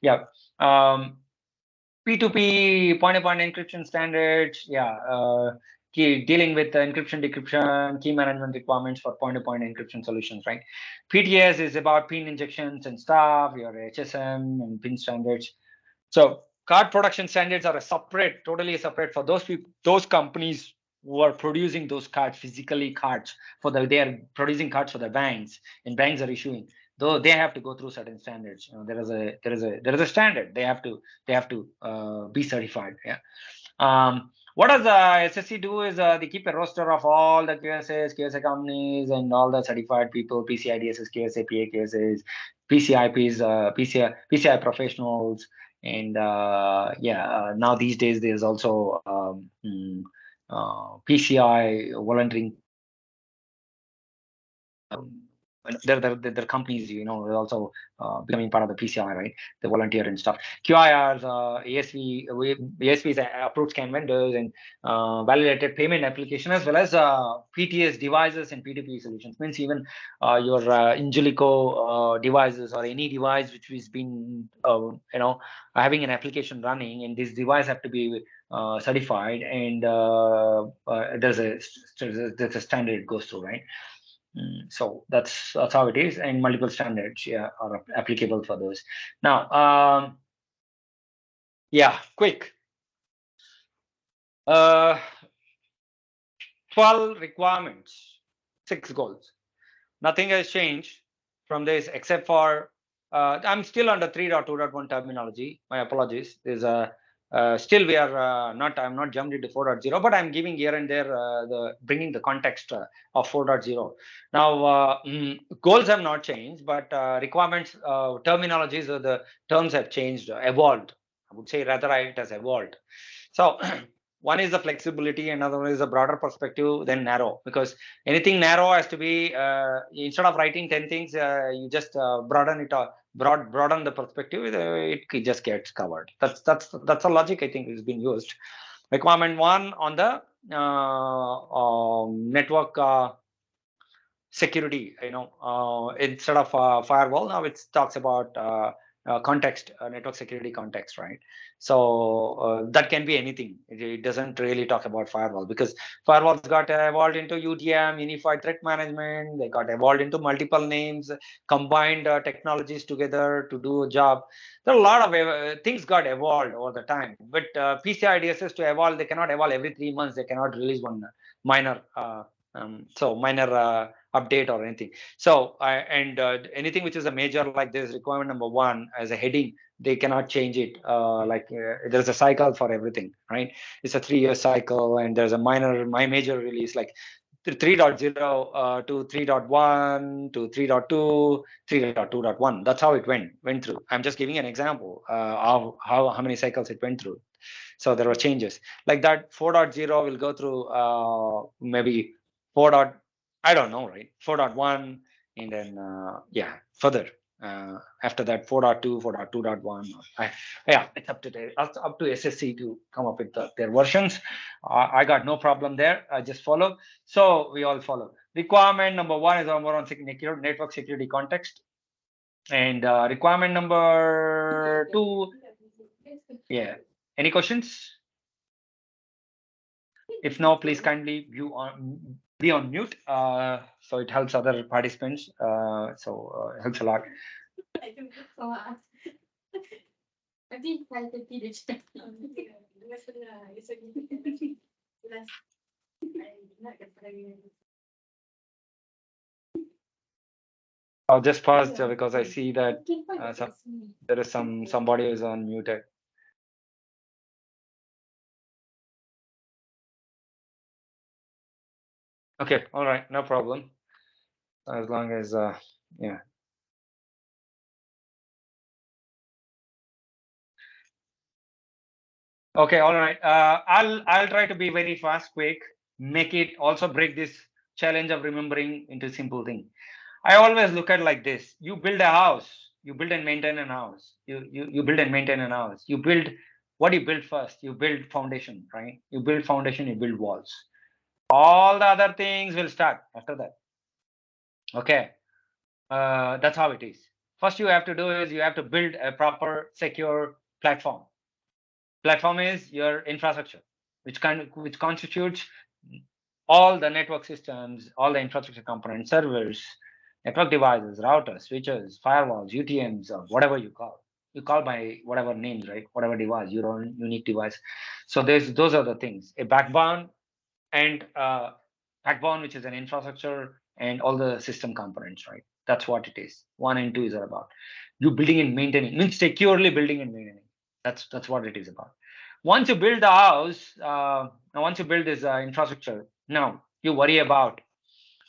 Yeah. P2P point-to-point encryption standards. Yeah. Dealing with encryption, decryption, key management requirements for point-to-point encryption solutions, right? PTS is about pin injections and stuff, your HSM and pin standards. So card production standards are a separate, totally separate for those people, those companies who are producing those cards, physically cards for they are producing cards for the banks, and banks are issuing. Though they have to go through certain standards. You know, there is a standard. They have to be certified. Yeah. What does SSC do is they keep a roster of all the QSA companies and all the certified people, PCI DSS, QSA, PA QSAs, PCIPs, PCI professionals, and yeah, now these days there's also PCI volunteering. Their companies, you know, also becoming part of the PCI, right? The volunteer and stuff. QIRs, ASV is approved scan vendors and validated payment application, as well as PTS devices and P2P solutions. Means even your Ingelico devices or any device which has been, you know, having an application running, and this device have to be certified, and there's a standard it goes through, right? So that's how it is, and multiple standards, yeah, are applicable for those. Now, yeah, quick. 12 requirements, 6 goals. Nothing has changed from this except for I'm still under 3.2.1 terminology. My apologies. There's a still we are I'm not jumped into 4.0, but I'm giving here and there bringing the context of 4.0. Now goals have not changed, but requirements, terminologies, the terms have changed, evolved. I would say rather it has evolved. So one is the flexibility, another one is a broader perspective, then narrow, because anything narrow has to be instead of writing 10 things, you just broaden it or broaden the perspective, it just gets covered. That's a logic I think has been used. Requirement 1 on the network security, you know, instead of firewall, now it talks about context, network security context, right? So that can be anything. It doesn't really talk about firewall, because firewalls got evolved into UTM, unified threat management. They got evolved into multiple names, combined technologies together to do a job. There are a lot of things got evolved over the time, but PCI DSS to evolve, they cannot evolve every 3 months. They cannot release one minor minor update or anything. So anything which is a major like this, requirement number 1 as a heading, they cannot change it. There's a cycle for everything, right? It's a 3-year cycle, and there's a my major release like 3.0 to 3.1 to 3.2, 3.2.1. That's how it went through. I'm just giving an example of how many cycles it went through. So there were changes like that. 4.0 will go through maybe 4. I don't know, right? 4.1, and then yeah, further after that 4.2, 4.2.1. Yeah, it's up to SSC to come up with their versions. I got no problem there. I just follow. So we all follow. Requirement number 1 is more on network security context, and requirement number 2. Yeah. Any questions? If no, please kindly view on be on mute, so it helps other participants. It helps a lot. I'll just pause because I see that there is somebody who's unmuted. Okay, all right, no problem. As long as yeah. Okay, all right. I'll try to be very fast, quick. Make it also break this challenge of remembering into simple thing. I always look at like this. You build a house. You build and maintain a house. You build and maintain a house. You build what you build first. You build foundation, right? You build foundation. You build walls. All the other things will start after that. Okay, that's how it is. First, you have to do is you have to build a proper, secure platform. Platform is your infrastructure, which constitutes all the network systems, all the infrastructure components, servers, network devices, routers, switches, firewalls, UTMs, or whatever you call. You call by whatever names, right? Whatever device, your own unique device. So those are the things. A backbone and backbone, which is an infrastructure, and all the system components, right? That's what it is. 1 and 2 is all about. You building and maintaining, means securely building and maintaining. That's what it is about. Once you build the house, once you build this infrastructure, now you worry about.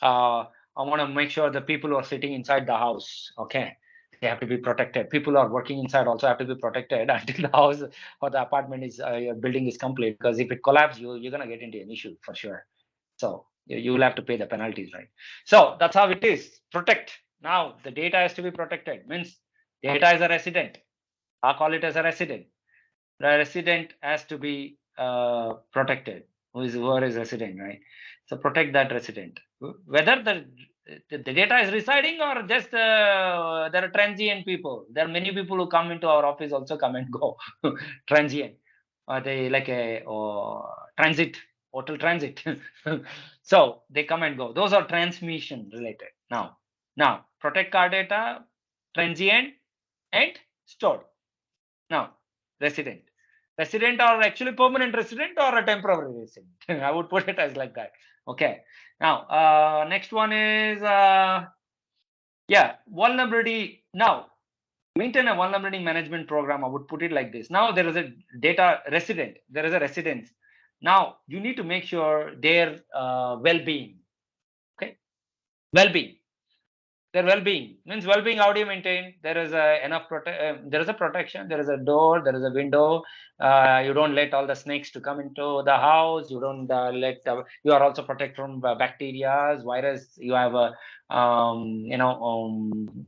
I want to make sure the people who are sitting inside the house, okay, they have to be protected. People who are working inside also have to be protected until the house or the apartment is your building is complete. Because if it collapses, you're gonna get into an issue for sure. So you will have to pay the penalties, right? So that's how it is. Protect. Now the data has to be protected. Means data is a resident. I call it as a resident. The resident has to be protected. Whoever is resident, right? So protect that resident. Whether the data is residing or just there are transient people. There are many people who come into our office also come and go. Transient. They like a transit, hotel transit. So they come and go. Those are transmission related. Now protect our data, transient and stored. Now resident. Resident or actually permanent resident or a temporary resident. I would put it as like that. Okay. Now, next one is, vulnerability. Now, maintain a vulnerability management program. I would put it like this. Now, there is a data resident. There is a residence. Now, you need to make sure their well-being. Okay. Well-being. Their well-being means well-being. How do you maintain? There is a enough there is a protection. There is a door. There is a window. You don't let all the snakes to come into the house. You don't let. You are also protected from bacteria, virus. You have a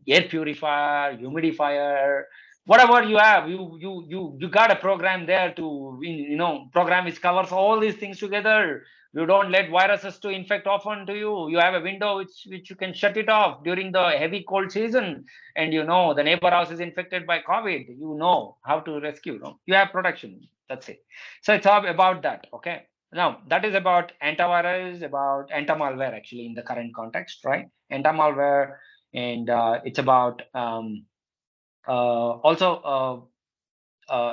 air purifier, humidifier, whatever you have. You got a program there to program which covers all these things together. You don't let viruses to infect often to you. You have a window which you can shut it off during the heavy cold season, and the neighbor house is infected by COVID. You know how to rescue. You have protection. That's it. So it's all about that. Okay. Now that is about antivirus, about anti-malware actually in the current context, right? Anti-malware, and it's about also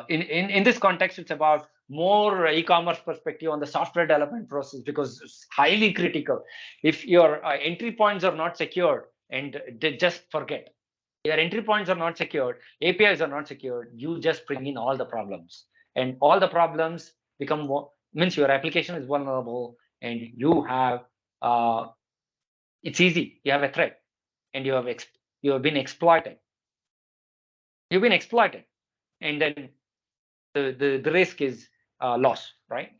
in this context, it's about more e-commerce perspective on the software development process, because it's highly critical. If your entry points are not secured, and they just forget, your entry points are not secured, APIs are not secured, you just bring in all the problems, and all the problems become more, means your application is vulnerable, and you have it's easy, you have a threat, and you have been exploited. You've been exploited, and then the risk is loss, right?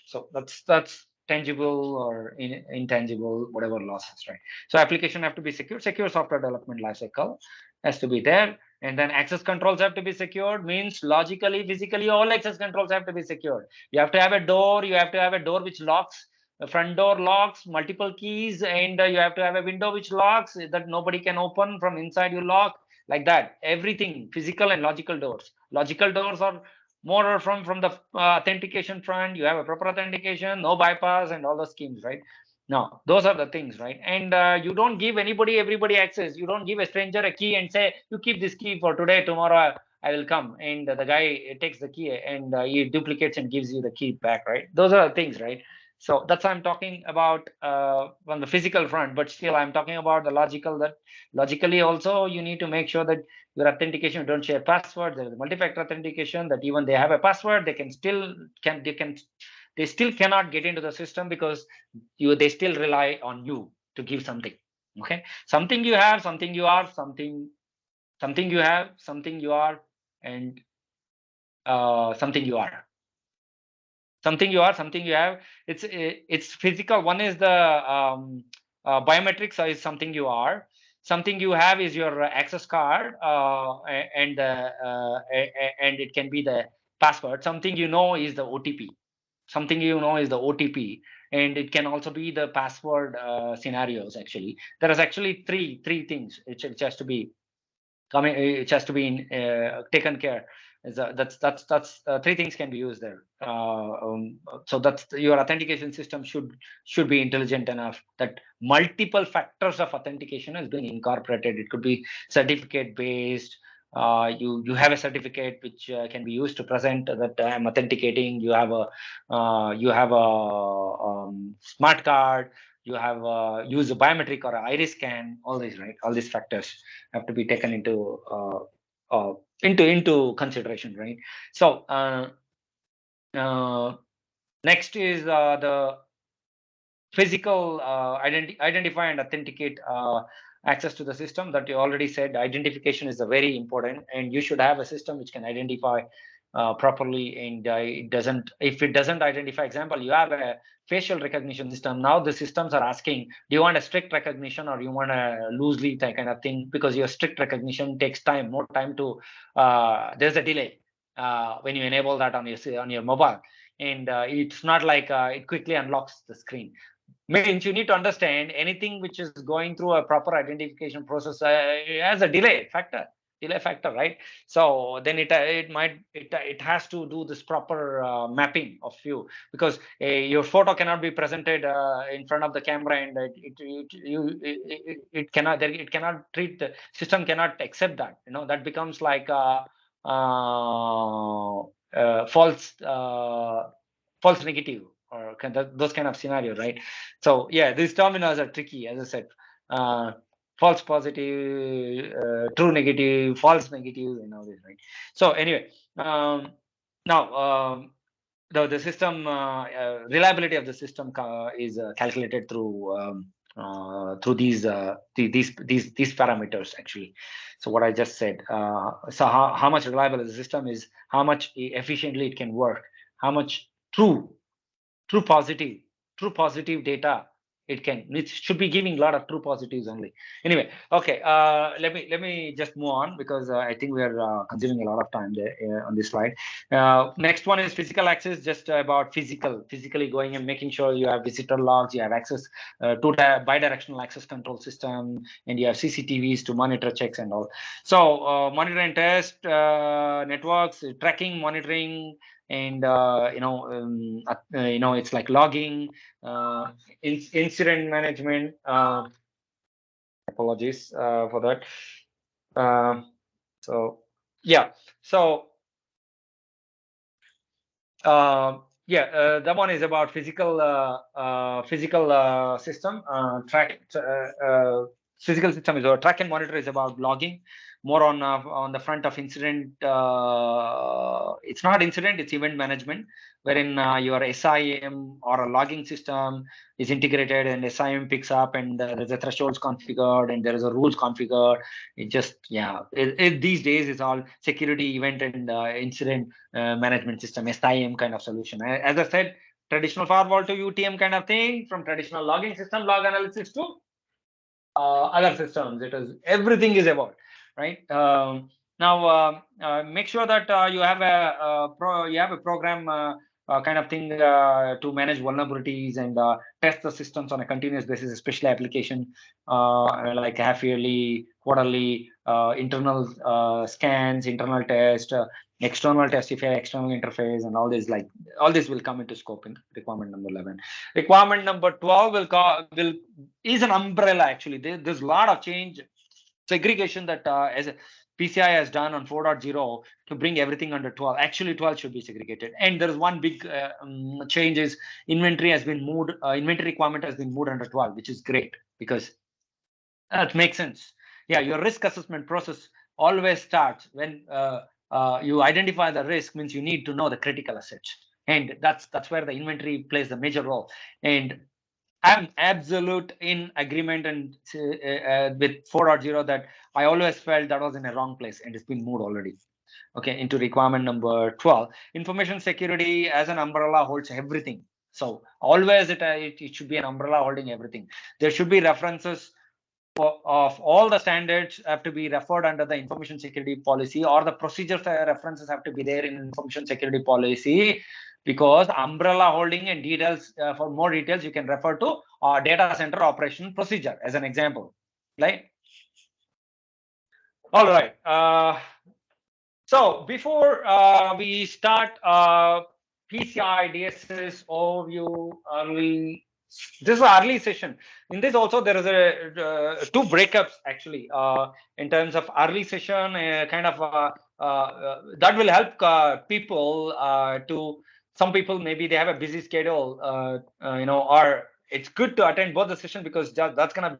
So that's tangible or intangible, whatever losses, right? So application have to be secure. Secure software development lifecycle has to be there, and then access controls have to be secured. Means logically, physically, all access controls have to be secured. You have to have a door. You have to have a door which locks. The front door locks, multiple keys, and you have to have a window which locks that nobody can open from inside. You lock like that. Everything physical and logical doors. Logical doors are more from the authentication front. You have a proper authentication, no bypass, and all the schemes, right? Now, those are the things, right? And you don't give everybody access. You don't give a stranger a key and say, you keep this key for today, tomorrow I will come. And the guy takes the key and he duplicates and gives you the key back, right? Those are the things, right? So that's what I'm talking about on the physical front, but still I'm talking about the logical, that logically also you need to make sure that your authentication, don't share password. There is multi-factor authentication, that even they have a password, they still cannot get into the system because they still rely on you to give something. Okay, something you have, something you are, something you have, something you are, and something you are. Something you are, something you have. It's physical. One is the biometrics is something you are. Something you have is your access card, and it can be the password. Something you know is the OTP. Something you know is the OTP, and it can also be the password scenarios. Actually, there is actually three things which has to be coming. It has to be taken care. That's three things can be used there. So that's your authentication system should be intelligent enough that multiple factors of authentication has been incorporated. It could be certificate based. You have a certificate which can be used to present that I'm authenticating. You have a smart card. You have use a biometric or an iris scan. All these, right? All these factors have to be taken into consideration, right? So next is the physical identify and authenticate access to the system. That you already said, identification is very important, and you should have a system which can identify properly. And if it doesn't identify, example, you have a facial recognition system. Now the systems are asking, do you want a strict recognition or you want a loosely kind of thing? Because your strict recognition takes more time to there's a delay when you enable that on your mobile, and it's not like it quickly unlocks the screen. Means you need to understand anything which is going through a proper identification process has a delay factor, right? So then it has to do this proper mapping of you, because your photo cannot be presented in front of the camera, and it cannot treat, the system cannot accept that. That becomes like false negative, or those kind of scenario, right? So yeah, these terminals are tricky, as I said. False positive, true negative, false negative, and all this, right? So anyway, now the system reliability of the system is calculated through these parameters, actually. So what I just said, so how much reliable the system is, how much efficiently it can work, how much true positive data it should be giving a lot of true positives only. Anyway, okay, let me just move on, because I think we are consuming a lot of time there on this slide. Next one is physical access, just about physically going and making sure you have visitor logs, you have access to the bi-directional access control system, and you have CCTVs to monitor checks and all. So monitor and test networks, tracking, monitoring, and it's like logging, incident management. Apologies for that. So yeah, so that one is about physical system. Physical system is about track and monitor, is about logging. More on the front of incident. It's not incident, it's event management, wherein your SIM or a logging system is integrated, and SIM picks up, and there's a thresholds configured, and there is a rules configured. It just, these days it's all security, event, and incident management system, SIM kind of solution. As I said, traditional firewall to UTM kind of thing, from traditional logging system, log analysis to other systems. Everything is evolved, right? Now make sure that you have a program kind of thing to manage vulnerabilities and test the systems on a continuous basis, especially application like half yearly, quarterly, internal scans, internal test, external testifier, external interface, and all this, like all this will come into scope in requirement number 11. Requirement number 12 is an umbrella. Actually, there's a lot of change, segregation that as PCI has done on 4.0 to bring everything under 12. Actually, 12 should be segregated. And there's one big change is inventory has been moved. Inventory requirement has been moved under 12, which is great because that makes sense. Yeah, your risk assessment process always starts when you identify the risk. Means you need to know the critical assets, and that's where the inventory plays the major role. And I'm absolute in agreement and with 4.0 that I always felt that was in a wrong place, and it's been moved already. Okay, into requirement number 12. Information security as an umbrella holds everything. So always it should be an umbrella holding everything. There should be references of all the standards have to be referred under the information security policy, or the procedures references have to be there in information security policy, because umbrella holding and details, for more details you can refer to data center operation procedure as an example, right? All right, so before we start PCI DSS overview early, this is an early session. In this also there is a two breakups actually in terms of early session, kind of that will help people to, some people maybe they have a busy schedule, you know, or it's good to attend both the session because that's gonna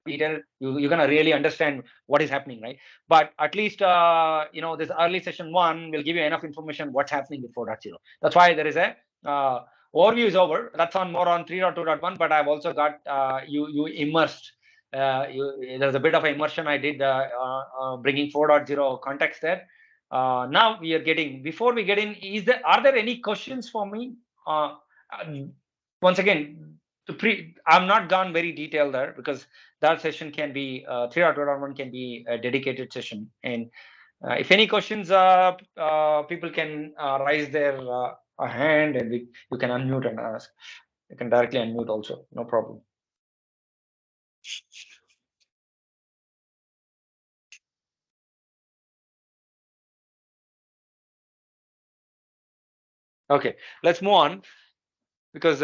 detail, you're gonna really understand what is happening, right? But at least you know, this early session 1 will give you enough information what's happening with 4.0. That's why there is a overview is over. That's on more on 3.2.1, but I've also got you immersed. There's a bit of immersion I did bringing 4.0 context there. Now we are getting, before we get in, are there any questions for me? Once again, I'm not gone very detailed there because that session can be 3.1 can be a dedicated session. And if any questions, people can raise their hand, and you can unmute and ask. You can directly unmute also, no problem. Okay, let's move on because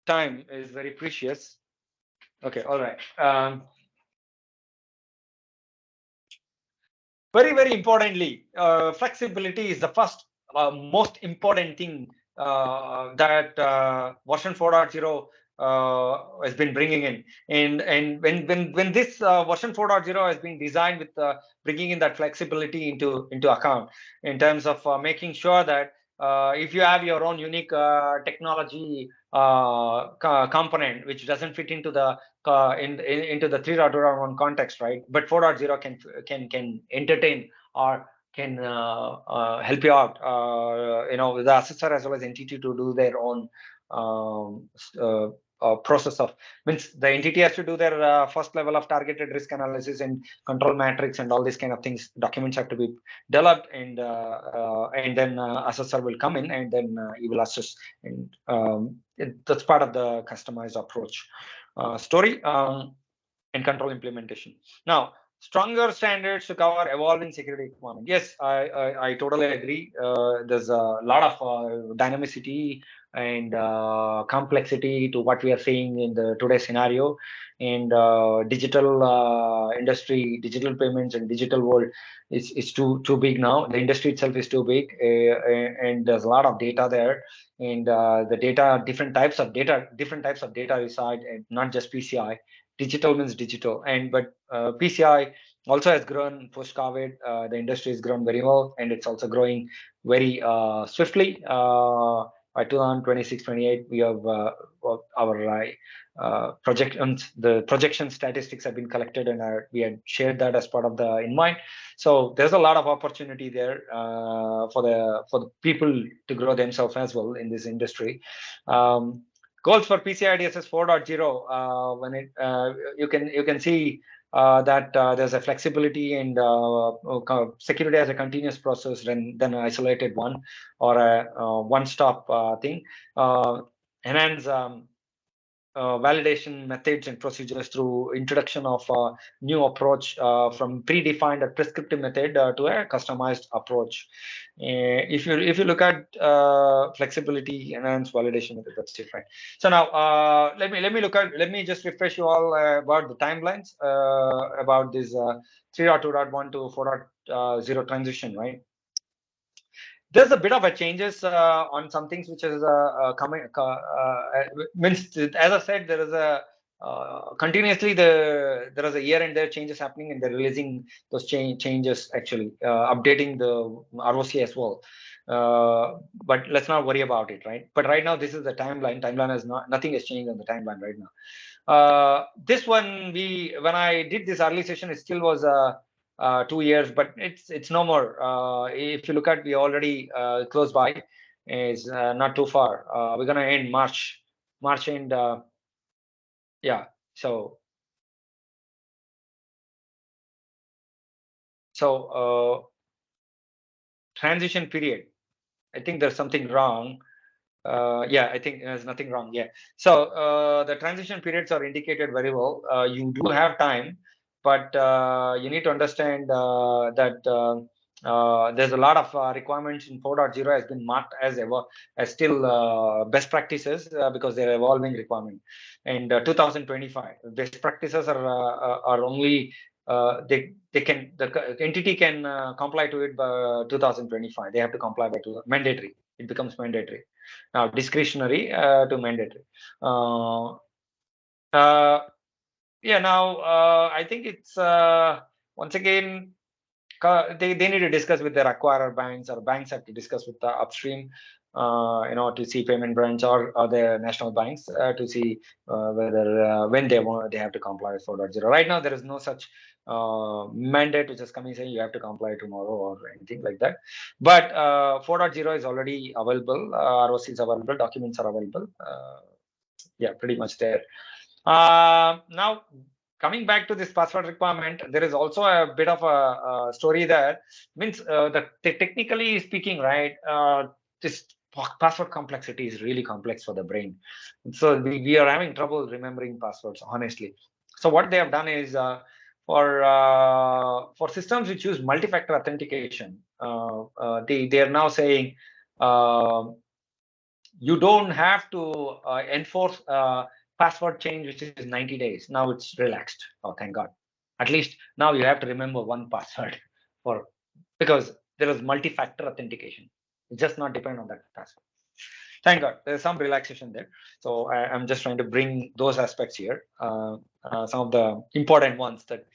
time is very precious. Okay, all right. Very importantly, flexibility is the first most important thing that version 4.0 has been bringing in. And when this version 4.0 has been designed with bringing in that flexibility into account, in terms of making sure that if you have your own unique technology component which doesn't fit into the into the 3.1 context, right? But 4.0 can entertain or can help you out. You know, the assessor as well as entity to do their own process of, means the entity has to do their first level of targeted risk analysis and control matrix and all these kind of things. Documents have to be developed, and then assessor will come in, and then he will assess, and that's part of the customized approach. Story and control implementation. Now, stronger standards to cover evolving security requirement. Yes, I totally agree. There's a lot of dynamicity and complexity to what we are seeing in the today's scenario. And digital industry, digital payments, and digital world is too big now. The industry itself is too big, and there's a lot of data there. And the data, different types of data reside, and not just PCI. Digital means digital, but PCI also has grown post-COVID. The industry has grown very well, and it's also growing very swiftly. By 2026-28, we have our projections. The projection statistics have been collected, and we had shared that as part of the invite. So there's a lot of opportunity there for the people to grow themselves as well in this industry. Goals for PCI DSS 4.0, when it you can see that there's a flexibility and security as a continuous process than an isolated one, or a one-stop thing. Enhance validation methods and procedures through introduction of a new approach from predefined or prescriptive method to a customized approach. If you look at flexibility, enhanced validation method, that's different. So now let me just refresh you all about the timelines about this 3.2.1 to 4.0 transition, right? There's a bit of a changes on some things which is coming. Means, as I said, there is a continuously there is a year and there changes happening, and they're releasing those changes, actually updating the ROC as well. But let's not worry about it, right? But right now, this is the timeline. Timeline is nothing has changed on the timeline right now. This one, when I did this early session, it still was 2 years, but it's no more. If you look at, we already close by, is not too far. We're gonna end March end. Yeah, so transition period. I think there's something wrong. Yeah, I think there's nothing wrong. Yeah. So the transition periods are indicated very well. You do have time, but you need to understand that there's a lot of requirements in 4.0 has been marked as still best practices because they're evolving requirement. And 2025 best practices are only the entity can comply to it by 2025. They have to comply by mandatory. It becomes mandatory. Now discretionary to mandatory. Yeah. Now I think it's once again they need to discuss with their acquirer banks, or banks have to discuss with the upstream, to see payment branch or the national banks to see whether when they have to comply with 4.0. Right now there is no such mandate which is coming saying you have to comply tomorrow or anything like that. But 4.0 is already available. ROC is available. Documents are available. Yeah, pretty much there. Now, coming back to this password requirement, there is also a bit of a story there. Means technically speaking, right? This password complexity is really complex for the brain. So we are having trouble remembering passwords, honestly. So what they have done is for systems which use multi-factor authentication, they are now saying you don't have to enforce password change which is 90 days. Now it's relaxed. Oh, thank God. At least now you have to remember one password because there is multi-factor authentication. It just not depend on that password. Thank God, there's some relaxation there. So I'm just trying to bring those aspects here. Some of the important ones that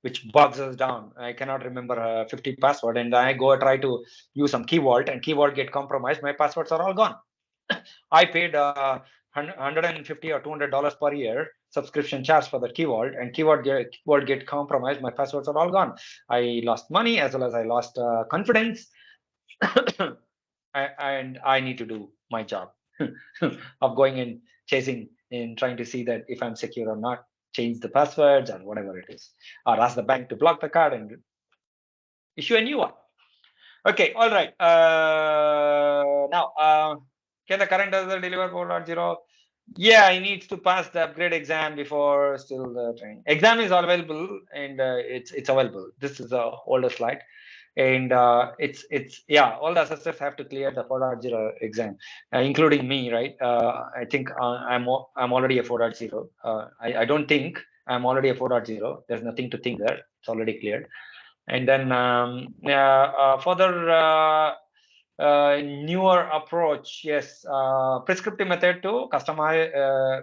which bogs us down. I cannot remember 50 password, and I go try to use some key vault, and key vault get compromised. My passwords are all gone. I paid $150 or $200 per year subscription charge for the key vault, and key vault get compromised. My passwords are all gone. I lost money as well as I lost confidence. And I need to do my job of going and chasing and trying to see that if I'm secure or not, change the passwords or whatever it is, or ask the bank to block the card and issue a new one. Okay, all right. Now, can the current user deliver 4.0? Yeah, he needs to pass the upgrade exam before still the training. Exam is available, and it's available. This is the older slide. And it's yeah, all the assessors have to clear the 4.0 exam, including me, right? I think I'm already a 4.0. I don't think I'm already a 4.0. There's nothing to think there. It's already cleared. And then further newer approach, yes, prescriptive method to customize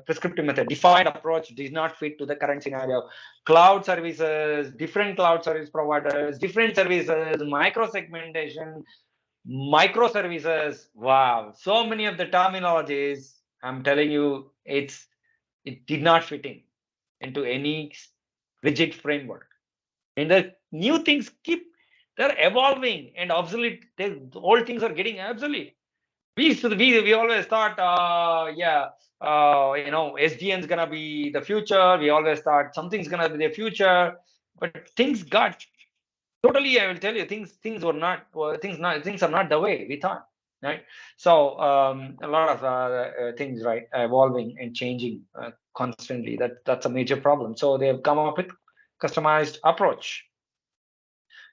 prescriptive method. Defined approach did not fit to the current scenario. Cloud services, different cloud service providers, different services, micro segmentation, microservices. Wow, so many of the terminologies. I'm telling you, it did not fit into any rigid framework. And the new things they're evolving and obsolete. The old things are getting obsolete. We always thought, SDN is gonna be the future. We always thought something's gonna be the future, but things got totally. I will tell you, things are not the way we thought. right? So a lot of things, right, evolving and changing constantly. That's a major problem. So they have come up with customized approach.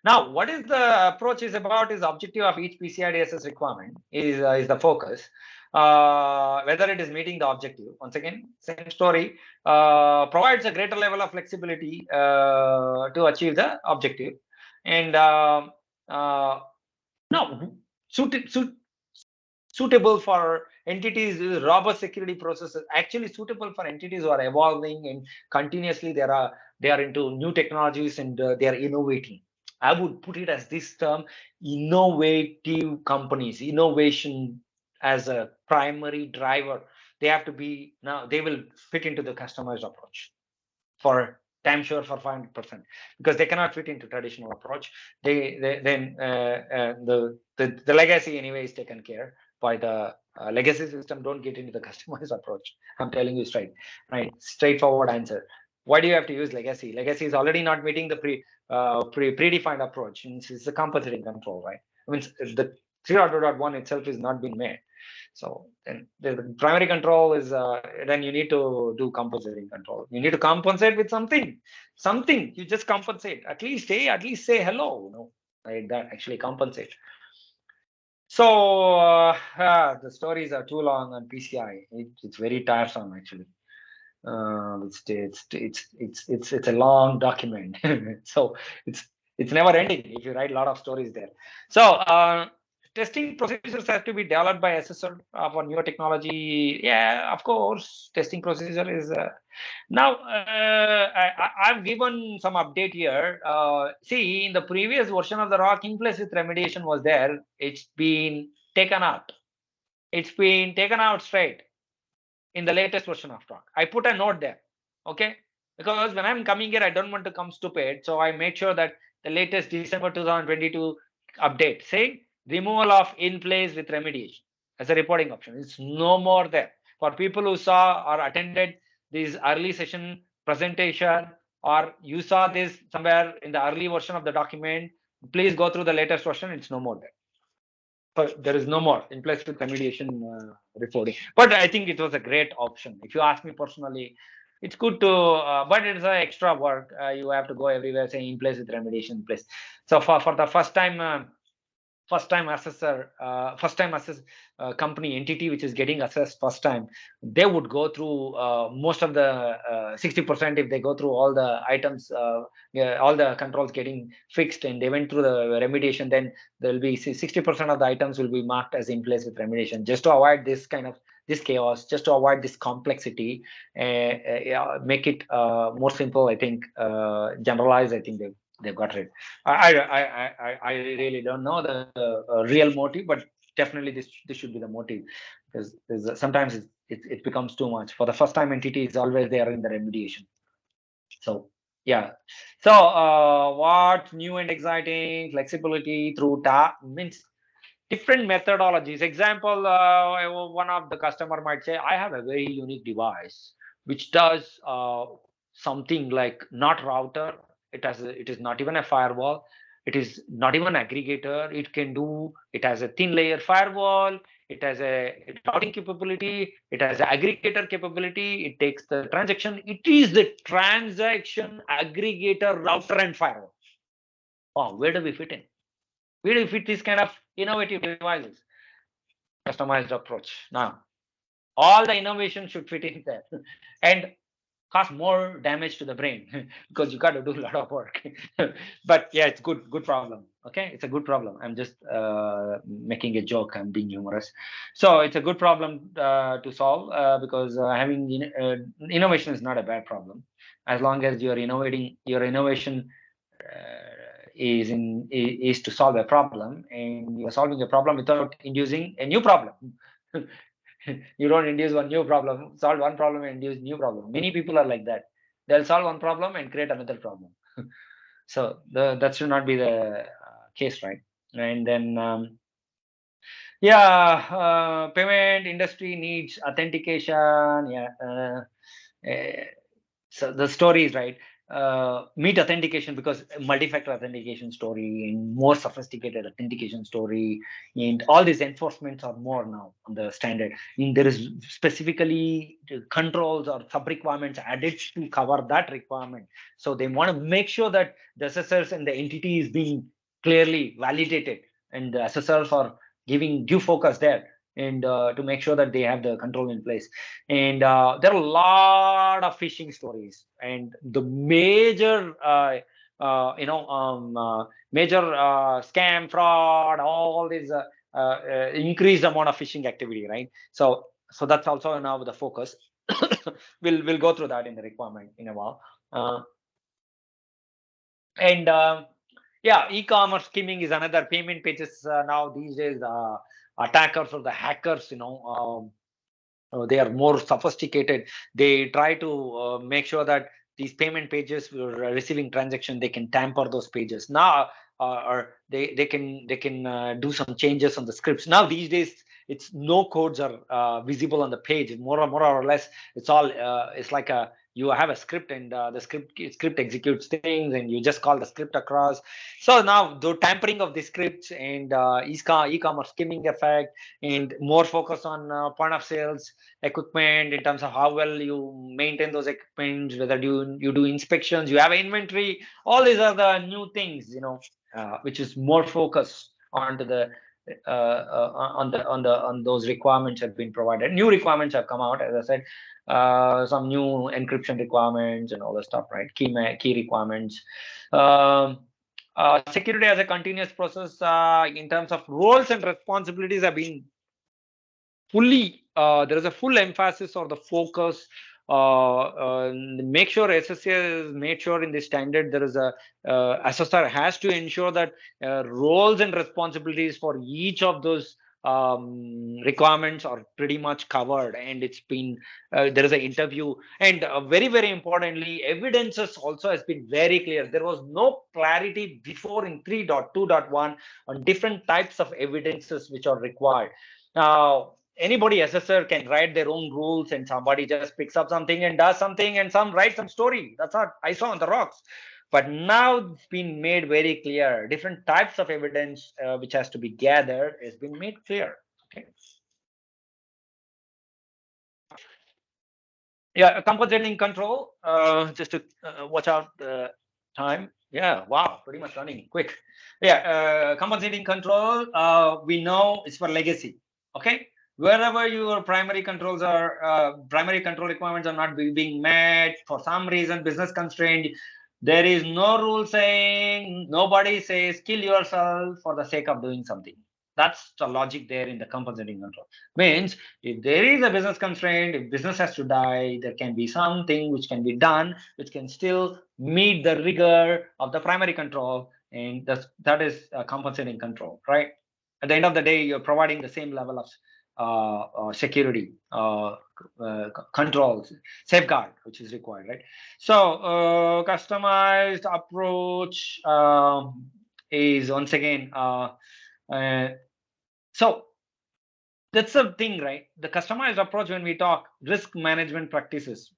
Now, what is the approach is about is objective of each PCI DSS requirement is the focus. Whether it is meeting the objective. Once again, same story. Provides a greater level of flexibility to achieve the objective. And no, suitable for entities with robust security processes, actually suitable for entities who are evolving and continuously they are into new technologies and they are innovating. I would put it as this term: innovative companies, innovation as a primary driver. They have to be, now they will fit into the customized approach for time sure for 500%, because they cannot fit into traditional approach. Then the legacy anyway is taken care by the legacy system. Don't get into the customized approach. I'm telling you straight, right? Straightforward answer. Why do you have to use legacy? Legacy is already not meeting the predefined approach. It's a compensating control, right? I mean, the 3.2.1 itself is not being made. So then the primary control is then you need to do compensating control. You need to compensate with something. You just compensate. At least say hello. No, right? That actually compensate. So the stories are too long on PCI. It's very tiresome actually. It's a long document. So it's never ending if you write a lot of stories there. So testing procedures have to be developed by assessor for newer technology. Yeah, of course, testing procedure is now I've given some update here. See, in the previous version of the rock, in place with remediation was there. It's been taken out. It's been taken out straight in the latest version of rock. I put a note there, okay? Because when I'm coming here, I don't want to come stupid. So I made sure that the latest December 2022 update saying removal of in place with remediation as a reporting option. It's no more there. For people who saw or attended this early session presentation, or you saw this somewhere in the early version of the document, please go through the latest version. It's no more there. So there is no more in place with remediation reporting. But I think it was a great option. If you ask me personally, it's good to, but it's extra work. You have to go everywhere saying in place with remediation in place. So for the first time assessor, company entity which is getting assessed first time, they would go through most of the 60%. If they go through all the items, all the controls getting fixed, and they went through the remediation, then there will be 60% of the items will be marked as in place with remediation, just to avoid this kind of this chaos, just to avoid this complexity, make it more simple. I think generalize. I think they've got it. I really don't know the real motive, but definitely this should be the motive, because sometimes it becomes too much. For the first time entity is always there in the remediation. So yeah. So what new and exciting flexibility through means different methodologies. Example, one of the customer might say, I have a very unique device which does something like not router. It is not even a firewall. It is not even aggregator. It has a thin layer firewall. It has a routing capability. It has an aggregator capability. It takes the transaction. It is the transaction aggregator, router, and firewall. Wow, where do we fit in? Where do we fit this kind of innovative devices? Customized approach. Now, all the innovation should fit in there and cause more damage to the brain because you got to do a lot of work. But yeah, it's good problem. Okay, it's a good problem. I'm just making a joke. I'm being humorous. So it's a good problem to solve because having innovation is not a bad problem, as long as you're innovating. Your innovation is to solve a problem, and you're solving a problem without inducing a new problem. You don't induce one new problem, solve one problem and induce new problem. Many people are like that. They'll solve one problem and create another problem. So that should not be the case, right? And then payment industry needs authentication. So the story is right. meet authentication, because multi-factor authentication story and more sophisticated authentication story and all these enforcements are more now on the standard. And there is specifically controls or sub requirements added to cover that requirement. So they want to make sure that the SSRs and the entity is being clearly validated, and the SSRs are giving due focus there, and to make sure that they have the control in place. And there are a lot of phishing stories, and the major major scam, fraud, all these increased amount of phishing activity, right? So that's also now the focus. we'll go through that in the requirement in a while. Yeah, e-commerce skimming is another. Payment pages now these days, attackers or the hackers, they are more sophisticated. They try to make sure that these payment pages were receiving transaction, they can tamper those pages now, or they can do some changes on the scripts. Now these days, it's no codes are visible on the page. More or less, it's all it's like a, you have a script, and the script executes things, and you just call the script across. So now the tampering of the scripts and e-commerce skimming effect, and more focus on point of sales equipment in terms of how well you maintain those equipments, whether you do inspections, you have inventory. All these are the new things, which is more focused onto the on those requirements have been provided. New requirements have come out, as I said, some new encryption requirements and all the stuff, right? Key requirements. Security as a continuous process, in terms of roles and responsibilities, have been fully, there is a full emphasis or the focus. Make sure SSA is made sure in the standard there is a SSR has to ensure that roles and responsibilities for each of those requirements are pretty much covered, and it's been there is an interview, and very importantly, evidences also has been very clear. There was no clarity before in 3.2.1 on different types of evidences which are required. Now anybody SSR can write their own rules, and somebody just picks up something and does something, and some write some story. That's what I saw on the rocks. But now it's been made very clear. Different types of evidence which has to be gathered has been made clear. Okay. Yeah, compensating control. Just to watch out the time. Yeah, wow, pretty much running quick. Yeah, compensating control. We know it's for legacy. Okay. Wherever your primary controls are, primary control requirements are not being met for some reason, business constraint, there is no rule saying, nobody says kill yourself for the sake of doing something. That's the logic there in the compensating control. Means if there is a business constraint, if business has to die, there can be something which can be done, which can still meet the rigor of the primary control, and that is compensating control, right? At the end of the day, you're providing the same level of security controls, safeguard, which is required, right? So customized approach is once again so that's the thing, right? The customized approach, when we talk risk management practices,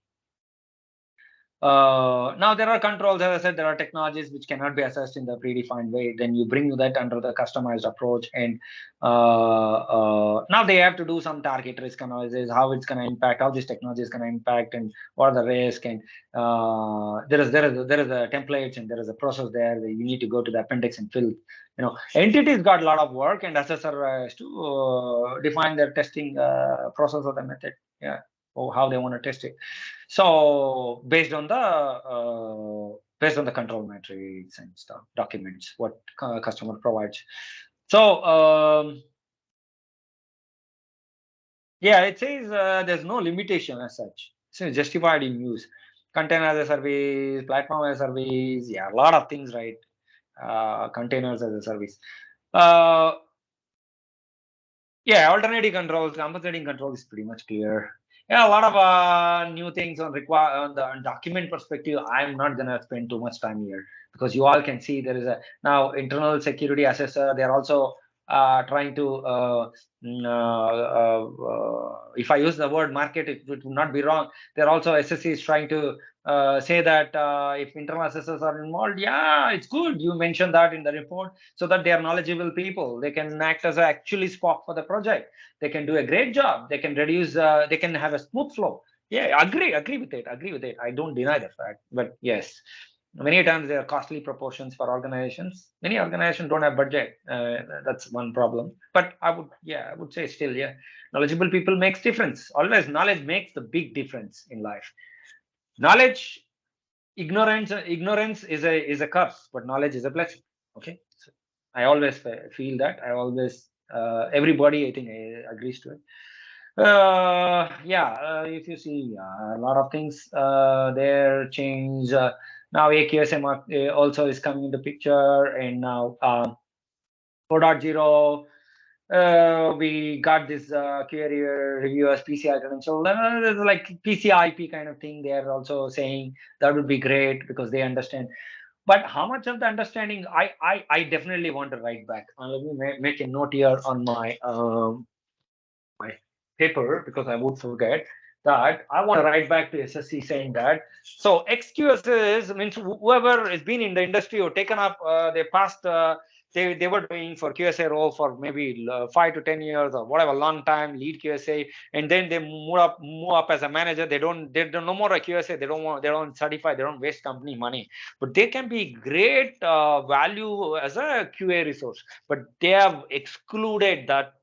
now there are controls, as I said, there are technologies which cannot be assessed in the predefined way. Then you bring that under the customized approach, and now they have to do some target risk analysis, how it's going to impact, how this technology is going to impact, and what are the risk. And there is a templates, and there is a process there that you need to go to the appendix and fill. Entities got a lot of work, and assessor has to define their testing process or the method. Yeah. Or how they want to test it. So based on the control metrics and stuff, documents, what customer provides. So yeah, it says there's no limitation as such. So it's justified in use. Container as a service, platform as a service, yeah, a lot of things, right? Containers as a service. Yeah, alternative controls, compensating control is pretty much clear. Yeah, a lot of new things on the document perspective. I'm not gonna spend too much time here, because you all can see there is a now internal security assessor. They're also trying to if I use the word market, it would not be wrong. They're also SSC is trying to say that if internal assessors are involved, yeah, it's good. You mentioned that in the report, so that they are knowledgeable people. They can act as actually Spock for the project. They can do a great job. They can reduce. They can have a smooth flow. Yeah, agree with it. Agree with it. I don't deny the fact, but yes, many times there are costly proportions for organizations. Many organizations don't have budget. That's one problem. But I would say still, yeah, knowledgeable people makes difference. Always, knowledge makes the big difference in life. Knowledge, ignorance is a curse, but knowledge is a blessing. Okay, so I always feel that. I always everybody, I think, agrees to it. If you see a lot of things there change. Now AQSM also is coming into picture, and now 4.0. We got this query reviewers PCI credential. There's like PCIP kind of thing. They are also saying that would be great because they understand. But how much of the understanding? I definitely want to write back. Let me make a note here on my paper, because I would forget that. I want to write back to SSC saying that. So XQSs means whoever has been in the industry or taken up their past. They were doing for QSA role for maybe 5 to 10 years or whatever, long time, lead QSA, and then they move up as a manager. They don't no more a QSA. They don't certify. They don't waste company money, but they can be great value as a QA resource. But they have excluded that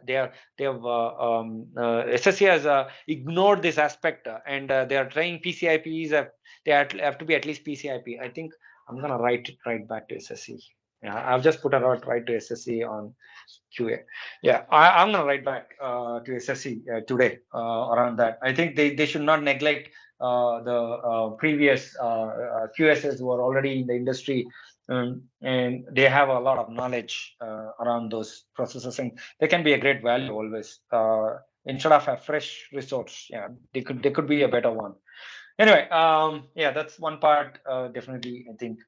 they have SSC has ignored this aspect, and they are trying PCIPs. They have to be at least PCIP. I think I'm gonna write back to SSC. Yeah, I've just put a right to SSC on QA. Yeah, I'm gonna write back to SSC today around that. I think they should not neglect the previous QSs who are already in the industry, and they have a lot of knowledge around those processes, and they can be a great value always. Instead of a fresh resource, yeah, they could be a better one. Anyway, yeah, that's one part. Definitely, I think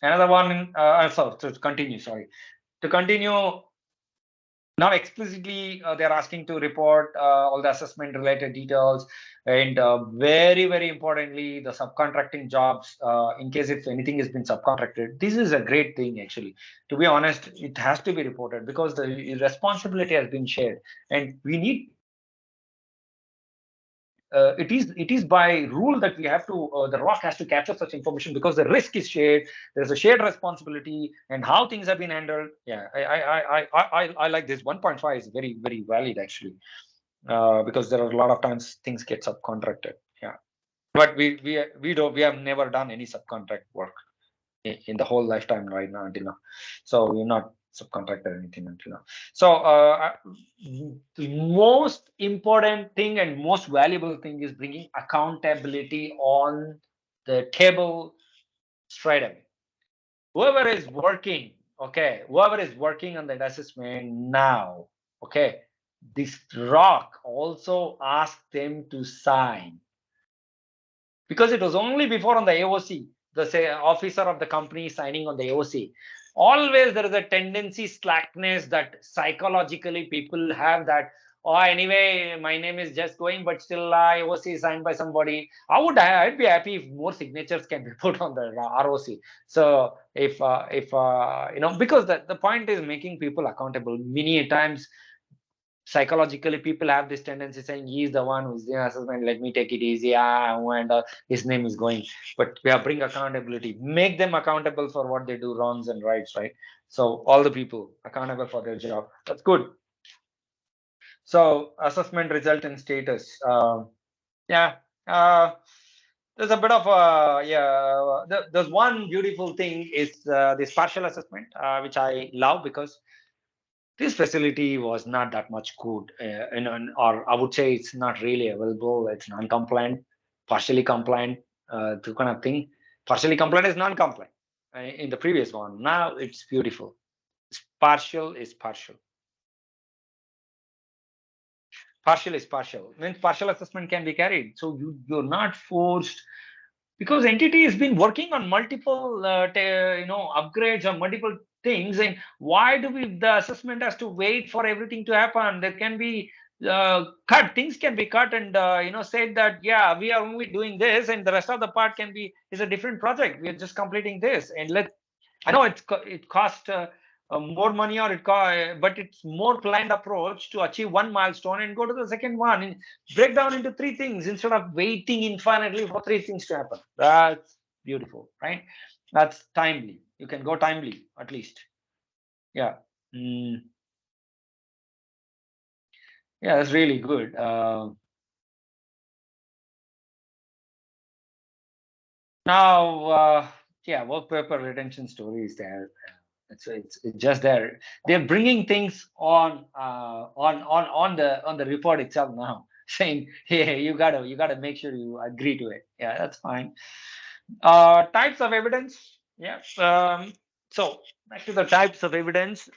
another one. To continue. Now explicitly, they're asking to report all the assessment related details, and very importantly, the subcontracting jobs. In case if anything has been subcontracted, this is a great thing actually. To be honest, it has to be reported because the responsibility has been shared, and we need. It is by rule that we have to the ROC has to capture such information because the risk is shared. There's a shared responsibility, and how things have been handled. Yeah, I like this. 1.5 is very valid actually, because there are a lot of times things get subcontracted. Yeah, but we have never done any subcontract work in the whole lifetime right now until now, so we're not subcontracted anything until now. So the most important thing and most valuable thing is bringing accountability on the table straight away. Whoever is working on the assessment now, okay, this ROC also asked them to sign, because it was only before on the AOC, the officer of the company signing on the AOC. Always there is a tendency, slackness, that psychologically people have that, oh, anyway, my name is just going, but still AOC is signed by somebody. I'd be happy if more signatures can be put on the ROC. So if because the point is making people accountable. Many times psychologically people have this tendency saying he's the one who's doing assessment, let me take it easy, and his name is going. But we have bring accountability, make them accountable for what they do, wrongs and rights, right? So all the people accountable for their job. That's good. So assessment result and status. There's a bit of there's one beautiful thing is this partial assessment, which I love, because this facility was not that much good, or I would say it's not really available. It's non-compliant, partially compliant, to kind of thing. Partially compliant is non-compliant in the previous one. Now it's beautiful. Partial is partial. Partial is partial. Means partial assessment can be carried. So you're not forced, because entity has been working on multiple upgrades or multiple things, and why do the assessment has to wait for everything to happen? There can be cut, things can be cut and said that, yeah, we are only doing this and the rest of the part is a different project. We are just completing this, and I know it cost more money, or but it's more planned approach to achieve one milestone and go to the second one and break down into three things instead of waiting infinitely for three things to happen. That's beautiful, right? That's timely. You can go timely at least. Yeah. Yeah, that's really good. Now, yeah, work paper retention story is there. It's just there. They're bringing things on the report itself now, saying, hey, you gotta make sure you agree to it. Yeah, that's fine. Types of evidence. Yeah. So back to the types of evidence.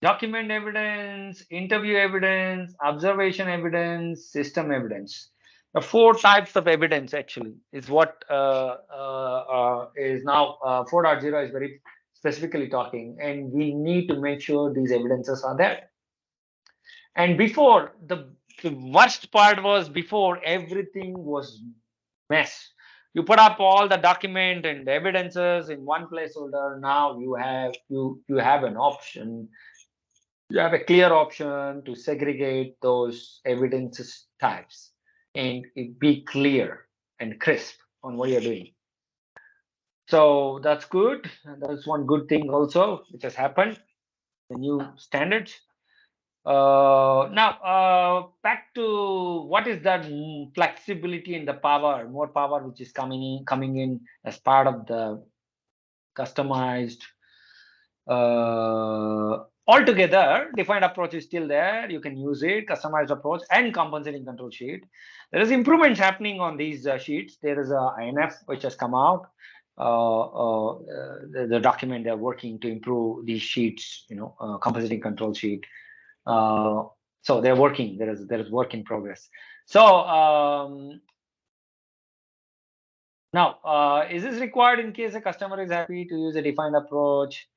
Document evidence, interview evidence, observation evidence, system evidence. The four types of evidence actually is what is now 4.0 is very specifically talking, and we need to make sure these evidences are there. And before, the worst part was before everything was mess. You put up all the document and evidences in one placeholder. Now you have an option. You have a clear option to segregate those evidences types and it be clear and crisp on what you're doing. So that's good. That's one good thing also which has happened, the new standards. Now back to what is that flexibility and the power, more power which is coming in as part of the customized. Altogether, defined approach is still there. You can use it, customized approach and compensating control sheet. There is improvements happening on these sheets. There is a INF which has come out. The document they're working to improve these sheets, compensating control sheet. So they're working. There is work in progress. So now, is this required in case a customer is happy to use a defined approach?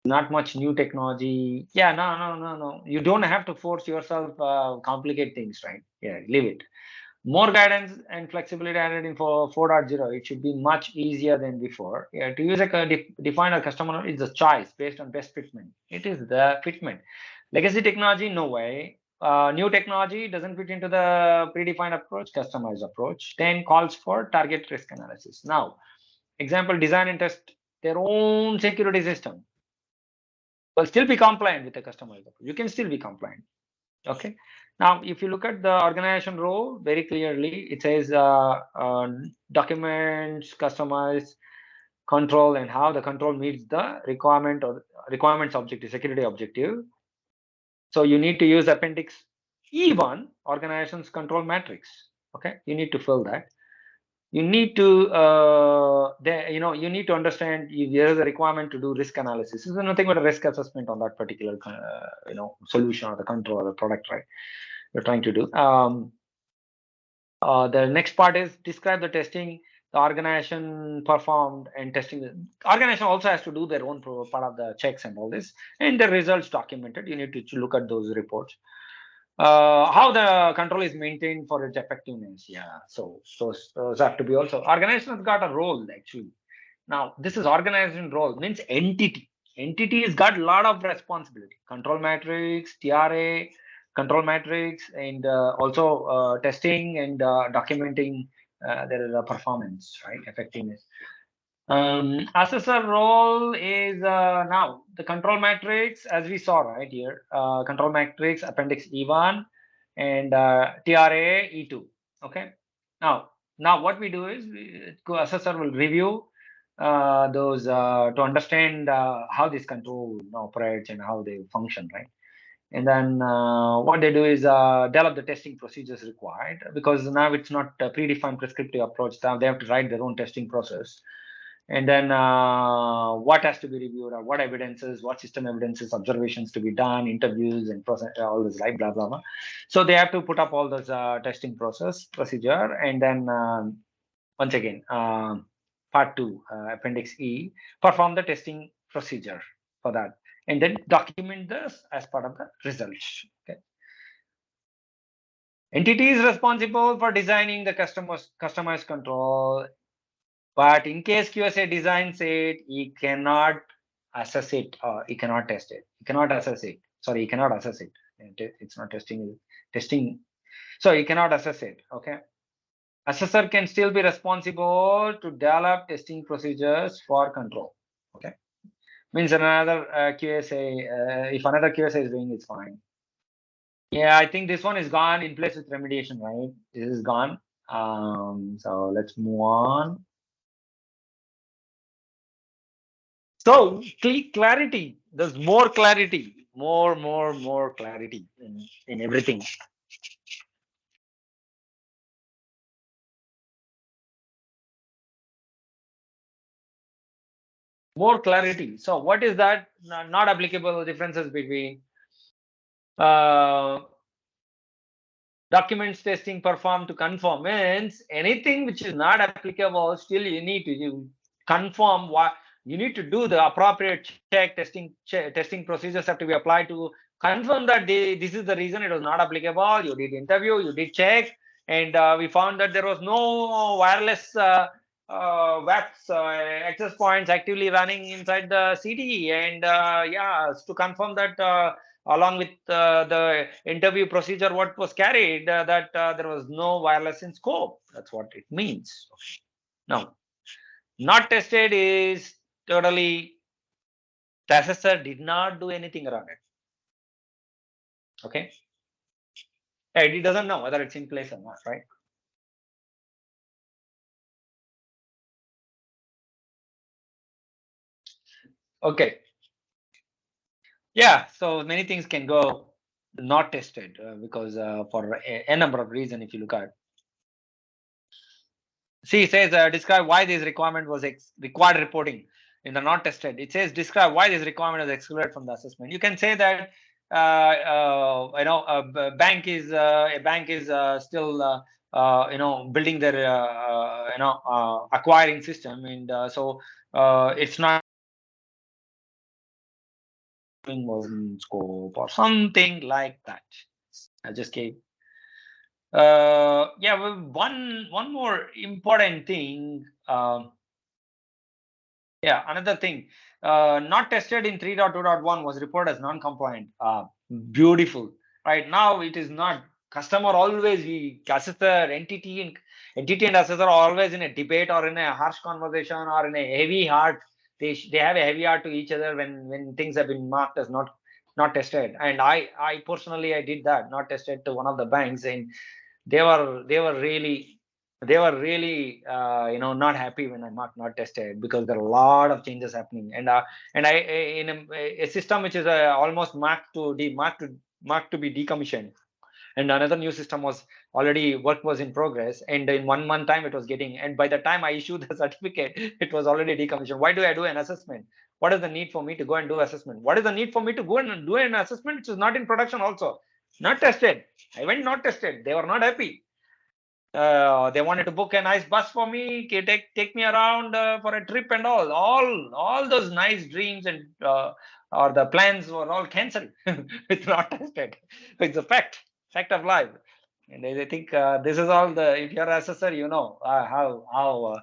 Not much new technology. Yeah, no. You don't have to force yourself, complicate things, right? Yeah, leave it. More guidance and flexibility added in for 4.0. It should be much easier than before. Yeah, to use a defined customer is a choice based on best fitment. It is the fitment. Legacy technology, no way. New technology doesn't fit into the predefined approach, customized approach. Then calls for target risk analysis. Now, example, design and test their own security system. Will still be compliant with the customized approach. You can still be compliant. Okay. Now, if you look at the organization role, very clearly it says documents, customize, control, and how the control meets the requirements objective, security objective. So you need to use appendix E1 organization's control matrix. Okay, you need to fill that. You need to you need to understand if there is a requirement to do risk analysis. There's nothing but a risk assessment on that particular solution or the control or the product, right? You're trying to do. The next part is describe the testing the organization performed and testing. The organization also has to do their own part of the checks and all this, and the results documented. You need to look at those reports. How the control is maintained for its effectiveness. Yeah, so those have to be also. Organization has got a role actually. Now this is organization role means entity. Entity has got a lot of responsibility. Control matrix, TRA, control matrix, and also testing and documenting their performance, right? Effectiveness. Assessor role is now the control matrix, as we saw right here, control matrix appendix E1 and TRA E2. Okay. Now what we do is assessor will review those to understand how this control operates and how they function, right? And then what they do is develop the testing procedures required, because now it's not a predefined prescriptive approach. Now they have to write their own testing process. And then what has to be reviewed, or what evidences, what system evidences, observations to be done, interviews and process, all this, like blah blah blah. So they have to put up all those testing procedure, and then once again, part 2, appendix E, perform the testing procedure for that, and then document this as part of the results. Okay. Entity is responsible for designing the customized control, but in case QSA designs it, he cannot assess it or he cannot test it. He cannot assess it. Sorry, he cannot assess it. It's not testing. Testing. So he cannot assess it. Okay. Assessor can still be responsible to develop testing procedures for control. Okay. Means another QSA, if another QSA is doing, it's fine. Yeah, I think this one is gone in place with remediation, right? This is gone. So let's move on. So clarity, there's more clarity, more clarity in everything. More clarity. So what is that? Not applicable differences between documents testing performed to conform means anything which is not applicable, still you need to confirm what you need to do. The appropriate testing procedures have to be applied to confirm that this is the reason it was not applicable. You did interview, you did check, and we found that there was no wireless WAPs access points actively running inside the CD, and yeah, to confirm that along with the interview procedure what was carried, that there was no wireless in scope. That's what it means. Now, not tested is totally, the assessor did not do anything around it. Okay. And he doesn't know whether it's in place or not, right? Okay. Yeah, so many things can go not tested because for a number of reasons, if you look at. See, it says describe why this requirement was required reporting in the not tested. It says describe why this requirement was excluded from the assessment. You can say that you know a bank is still building their acquiring system, and so it's not was in scope or something like that. I just gave. Yeah, well, one more important thing. Yeah, another thing. Not tested in 3.2.1 was reported as non-compliant. Beautiful. Right now, it is not. Customer always, assessor, entity and assessor are always in a debate or in a harsh conversation or in a heavy heart. They have a heavy heart to each other when things have been marked as not tested. And I personally I did that, not tested, to one of the banks, and they were really not happy when I marked not tested, because there are a lot of changes happening, and I in a system which is almost marked to be decommissioned, and another new system was already work was in progress, and in 1 month time it was getting, and by the time I issued the certificate it was already decommissioned. Why do I do an assessment? What is the need for me to go and do assessment? What is the need for me to go and do an assessment which is not in production also? Not tested. I went not tested. They were not happy. They wanted to book a nice bus for me, take me around for a trip, and all those nice dreams and or the plans were all cancelled. It's not tested. It's a fact of life. And I think this is all the, if you're an assessor, you know how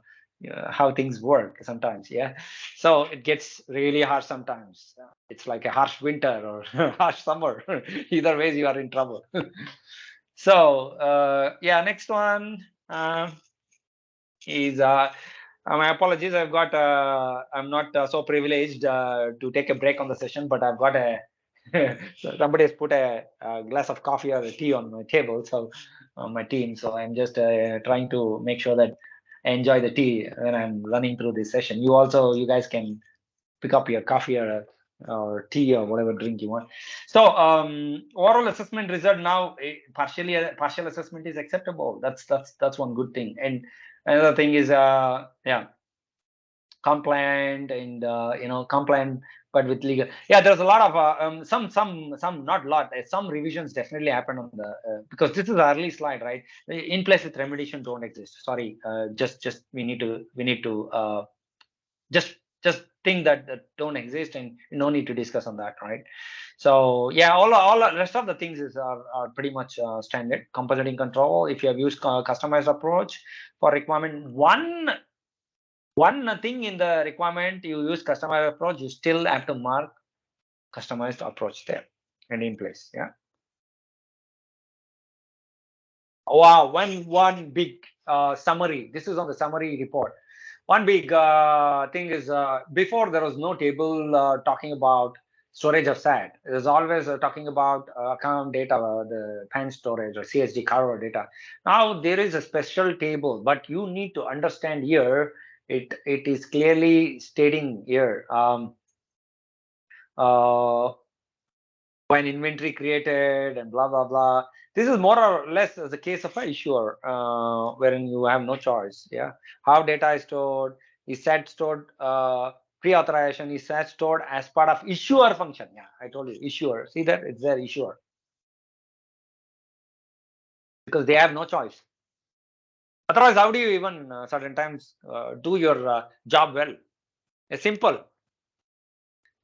things work sometimes. Yeah, so it gets really harsh sometimes. It's like a harsh winter or harsh summer. Either ways, you are in trouble. So yeah, next one is my apologies. I'm not so privileged to take a break on the session, but I've got a somebody has put a glass of coffee or a tea on my table, so on my team. So I'm just trying to make sure that I enjoy the tea when I'm running through this session. You guys can pick up your coffee or tea or whatever drink you want. So overall assessment result now, partial assessment is acceptable. That's one good thing. And another thing is yeah, compliant and compliant, but with legal. Yeah, there's a lot of some not a lot. Some revisions definitely happened on the because this is the early slide, right? In place with remediation don't exist. Sorry, just we need to just think that don't exist, and no need to discuss on that, right? So yeah, all the rest of the things are pretty much standard. Compositing control, if you have used customized approach for requirement, one thing in the requirement you use customized approach, you still have to mark customized approach there and in place. Yeah. Wow, one big summary. This is on the summary report. One big thing is before there was no table talking about storage of SAT. It was always talking about account data, the PAN storage or CSD carve data. Now there is a special table, but you need to understand here. It is clearly stating here when inventory created and blah blah blah. This is more or less as a case of a issuer, wherein you have no choice. Yeah, how data is stored, is SAT stored pre-authorization, is SAT stored as part of issuer function. Yeah, I told you issuer. See that it's their issuer because they have no choice. Otherwise, how do you even certain times do your job well? It's simple.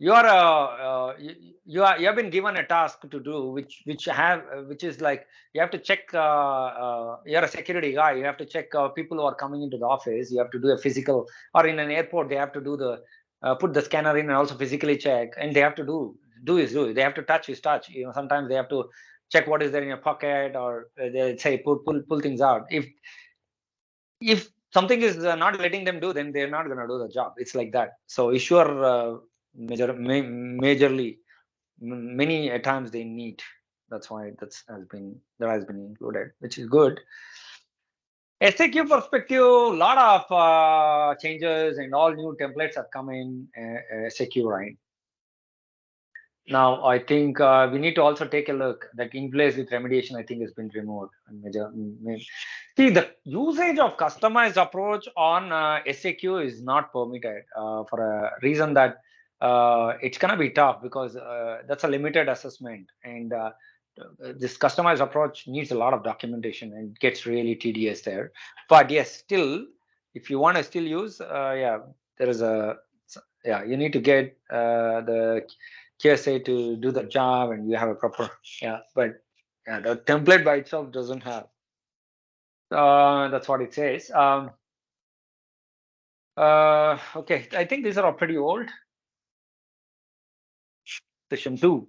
You are you have been given a task to do which is like you have to check you're a security guy, you have to check people who are coming into the office, you have to do a physical, or in an airport they have to do the put the scanner in and also physically check, and they have to do they have to touch is touch, sometimes they have to check what is there in your pocket, or they say pull things out. If something is not letting them do, then they're not going to do the job. It's like that. So issuer majorly many times they need, that's why that has been included, which is good. SAQ perspective, a lot of changes and all new templates have come in SAQ, right? Now I think we need to also take a look that in place with remediation I think has been removed. See, the usage of customized approach on SAQ is not permitted for a reason that it's gonna be tough because that's a limited assessment, and this customized approach needs a lot of documentation and gets really tedious there. But yes, still, if you want to still use, yeah, there is you need to get the QSA to do the job, and you have a proper, but the template by itself doesn't have. That's what it says. Okay, I think these are all pretty old. Session 2.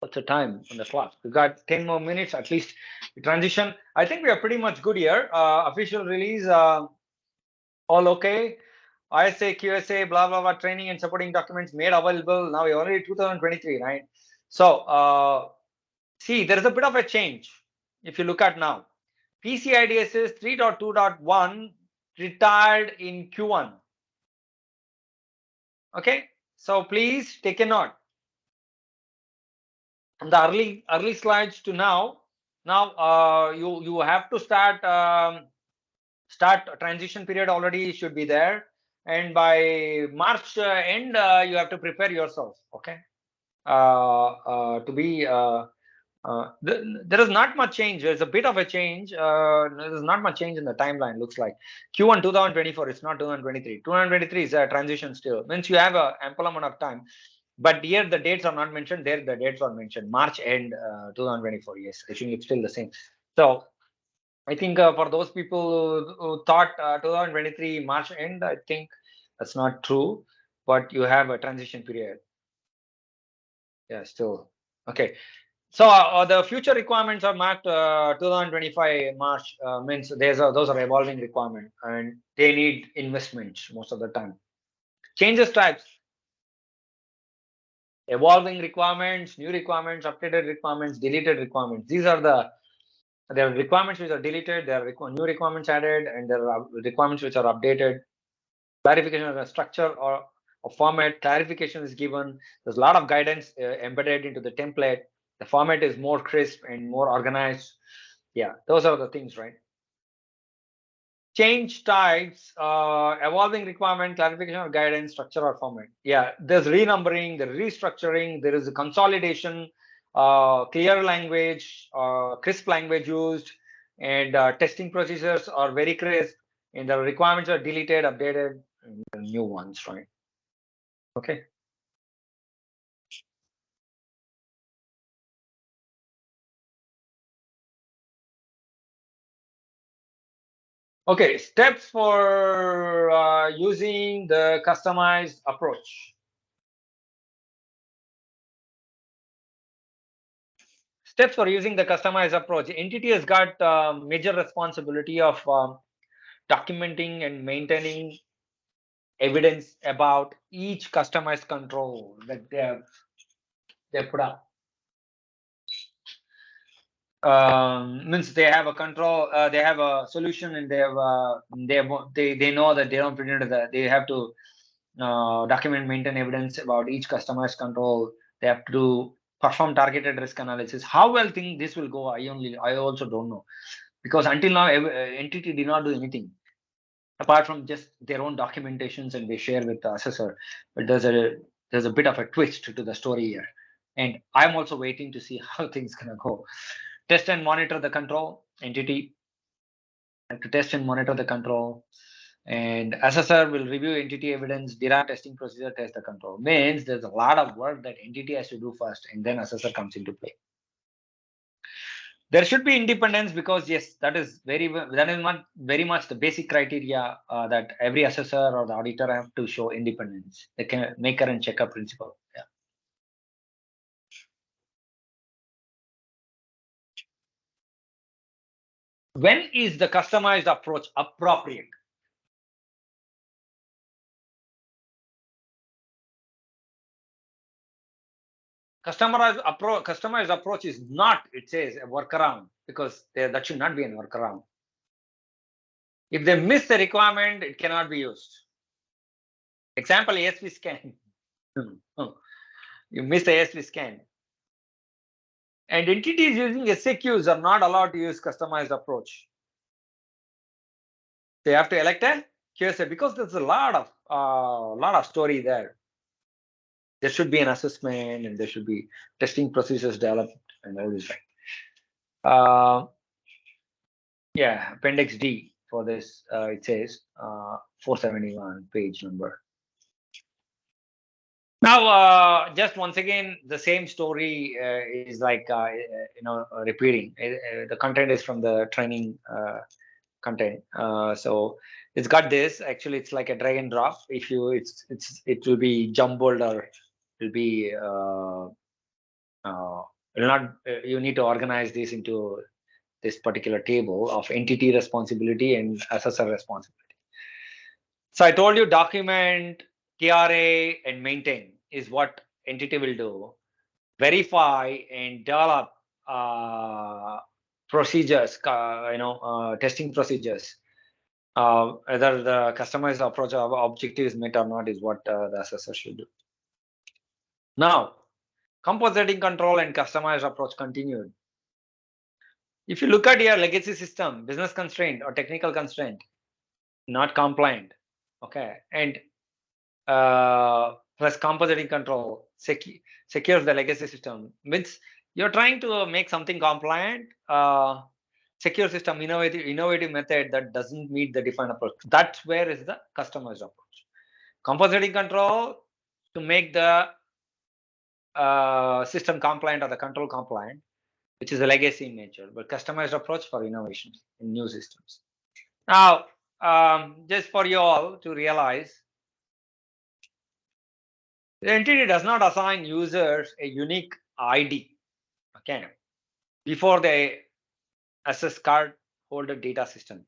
What's the time on the clock? We got 10 more minutes at least. The transition, I think we are pretty much good here. Official release, all okay. ISA, QSA, blah blah blah, training and supporting documents made available. Now we're already 2023, right? So see, there is a bit of a change. If you look at now, PCI DSS 3.2.1 retired in Q1. Okay, so please take a note. From the early slides to now you have to start transition period already should be there, and by March end you have to prepare yourself. Okay, to be there is not much change. There's a bit of a change. There's not much change in the timeline. Looks like Q1 2024. It's not 2023. 2023 is a transition still. Means you have a ample amount of time. But here the dates are not mentioned. There the dates are mentioned. March end 2024. Yes, I think it's still the same. So I think for those people who thought 2023 March end, I think that's not true. But you have a transition period. Yeah, still okay. So the future requirements are marked 2025 March. Means those are evolving requirements, and they need investments most of the time. Changes types. Evolving requirements, new requirements, updated requirements, deleted requirements. These are there are requirements which are deleted, there are new requirements added, and there are requirements which are updated. Clarification of the structure or format, clarification is given. There's a lot of guidance embedded into the template. The format is more crisp and more organized. Yeah, those are the things, right? change types, evolving requirement, clarification or guidance, structure or format. Yeah, there's renumbering, there's restructuring, there is a consolidation, clear language, crisp language used, and testing procedures are very crisp, and the requirements are deleted, updated, and the new ones, right? Okay. Okay, steps for using the customized approach. Steps for using the customized approach. Entity has got major responsibility of documenting and maintaining evidence about each customized control that they put up. Means they have a control, they have a solution, and they know that they don't print that they have to document, maintain evidence about each customized control. They have to perform targeted risk analysis. How well think this will go? I also don't know, because until now entity did not do anything apart from just their own documentations, and they share with the assessor. But there's a bit of a twist to the story here, and I'm also waiting to see how things gonna go. Test and monitor the control. Entity have to test and monitor the control, and assessor will review entity evidence, derive testing procedure, test the control. Means there's a lot of work that entity has to do first, and then assessor comes into play. There should be independence, because yes, that is very much the basic criteria that every assessor or the auditor have to show independence. They can maker and checker principle. Yeah. When is the customized approach appropriate? Customized approach is not, it says, a workaround, because that should not be a workaround. If they miss the requirement, it cannot be used. Example, ASV scan. You miss the ASV scan. And entities using SAQs are not allowed to use customized approach. They have to elect a QSA, because there's a lot of story there. There should be an assessment, and there should be testing procedures developed, and all this. Yeah, Appendix D for this. It says 471 page number. Now, just once again, the same story is like repeating. The content is from the training content. So it's got this. Actually, it's like a drag and drop. If you, it will be jumbled, or it will be you need to organize this into this particular table of entity responsibility and assessor responsibility. So I told you, document, TRA, and maintain is what entity will do. Verify and develop procedures, testing procedures. Whether the customized approach of objective is met or not is what the assessor should do. Now, compositing control and customized approach continued. If you look at your legacy system, business constraint or technical constraint, not compliant, okay, and plus compositing control secures the legacy system. Means you're trying to make something compliant, secure system, innovative method that doesn't meet the defined approach. That's where is the customized approach. Compositing control to make the system compliant or the control compliant, which is a legacy in nature, but customized approach for innovations in new systems. Now, just for you all to realize, the entity does not assign users a unique ID, okay, before they access card holder data system.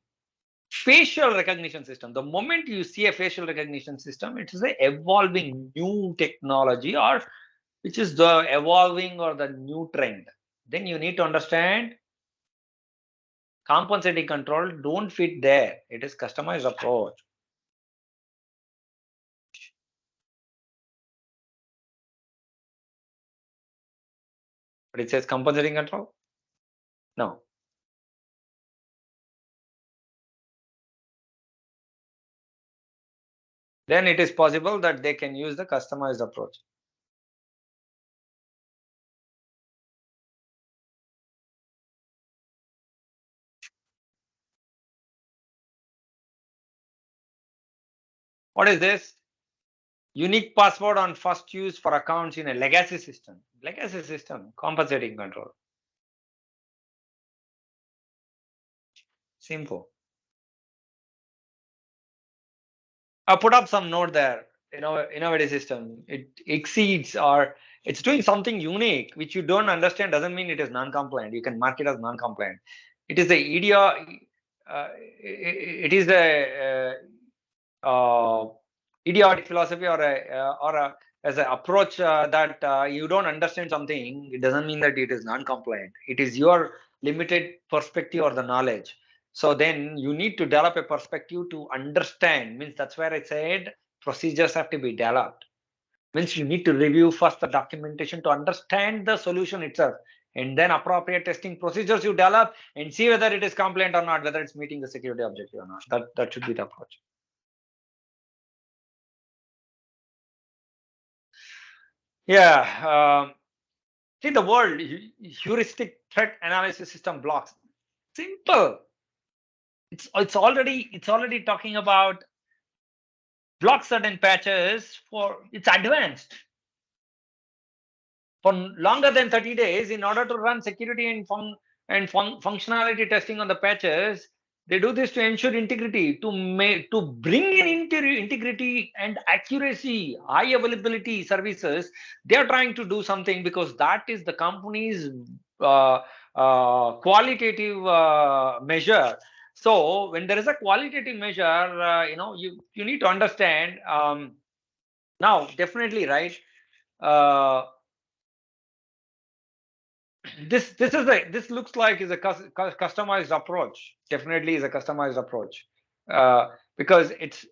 Facial recognition system. The moment you see a facial recognition system, it is an evolving new technology, or which is the evolving or the new trend. Then you need to understand compensating control don't fit there. It is customized approach. But it says compensating control? No. then it is possible that they can use the customized approach. What is this? Unique password on first use for accounts in a legacy system. Legacy system, compensating control. Simple. I put up some note there. Innovative system. It exceeds or it's doing something unique which you don't understand. Doesn't mean it is non-compliant. You can mark it as non-compliant. It is the idea. It is a idiotic philosophy or as an approach that you don't understand something. It doesn't mean that it is non-compliant. It is your limited perspective or the knowledge. So then you need to develop a perspective to understand. Means that's where I said procedures have to be developed. Means you need to review first the documentation to understand the solution itself, and then appropriate testing procedures you develop and see whether it is compliant or not, whether it's meeting the security objective or not. That should be the approach. Yeah. See the word heuristic threat analysis system blocks. Simple. It's already talking about block certain patches for it's advanced for longer than 30 days in order to run security and functionality testing on the patches. They do this to ensure integrity, to bring in integrity and accuracy, high availability services. They are trying to do something because that is the company's qualitative measure. So when there is a qualitative measure, you need to understand. Now, definitely, right. This looks like is a customized approach. Definitely is a customized approach because it's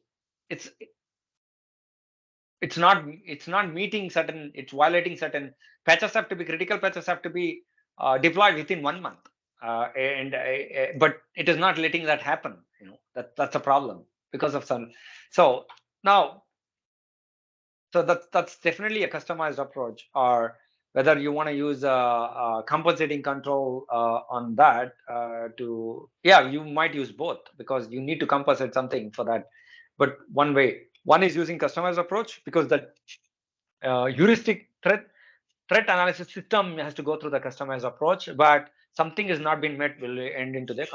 not meeting certain. It's violating certain patches. Have to be critical patches have to be deployed within 1 month, but it is not letting that happen. That's a problem because of some. So now, that's definitely a customized approach, or whether you want to use a compensating control on that you might use both because you need to compensate something for that. But one is using customized approach because the heuristic threat analysis system has to go through the customized approach, but something has not been met will end into the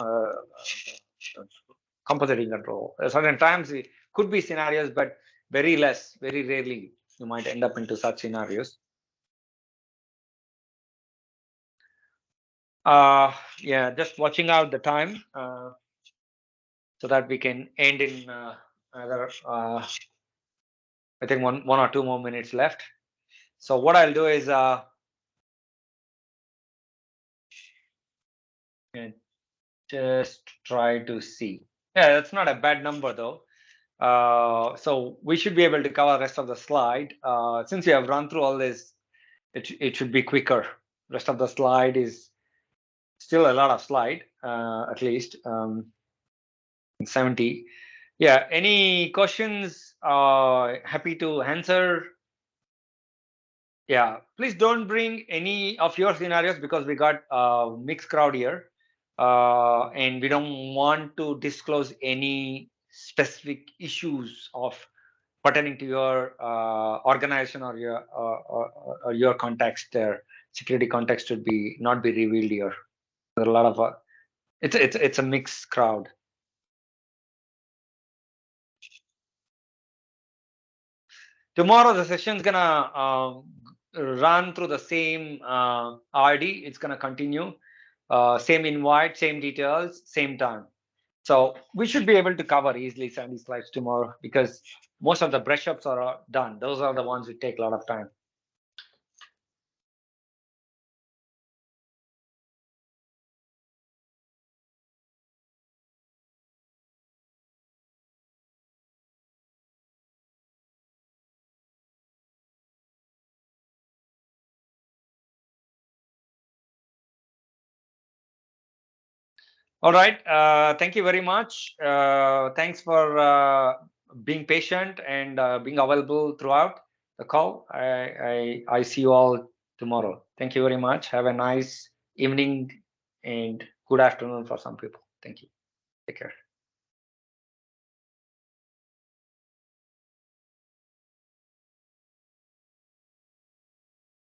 compensating control. Certain times it could be scenarios, but very rarely you might end up into such scenarios. Yeah, just watching out the time so that we can end in another I think one or two more minutes left. So what I'll do is just try to see. Yeah, that's not a bad number though. So we should be able to cover the rest of the slide. Since we have run through all this, it should be quicker. Rest of the slide is still a lot of slide, at least 70. Yeah, any questions? Happy to answer. Yeah, please don't bring any of your scenarios because we got a mixed crowd here, and we don't want to disclose any specific issues of pertaining to your organization or your context. There, security context should not be revealed here. There are a lot of it's a mixed crowd. Tomorrow the session is gonna run through the same RD. It's gonna continue, same invite, same details, same time. So we should be able to cover easily 70 slides tomorrow because most of the brush ups are done. Those are the ones that take a lot of time. All right. Thank you very much. Thanks for being patient and being available throughout the call. I see you all tomorrow. Thank you very much. Have a nice evening and good afternoon for some people. Thank you. Take care.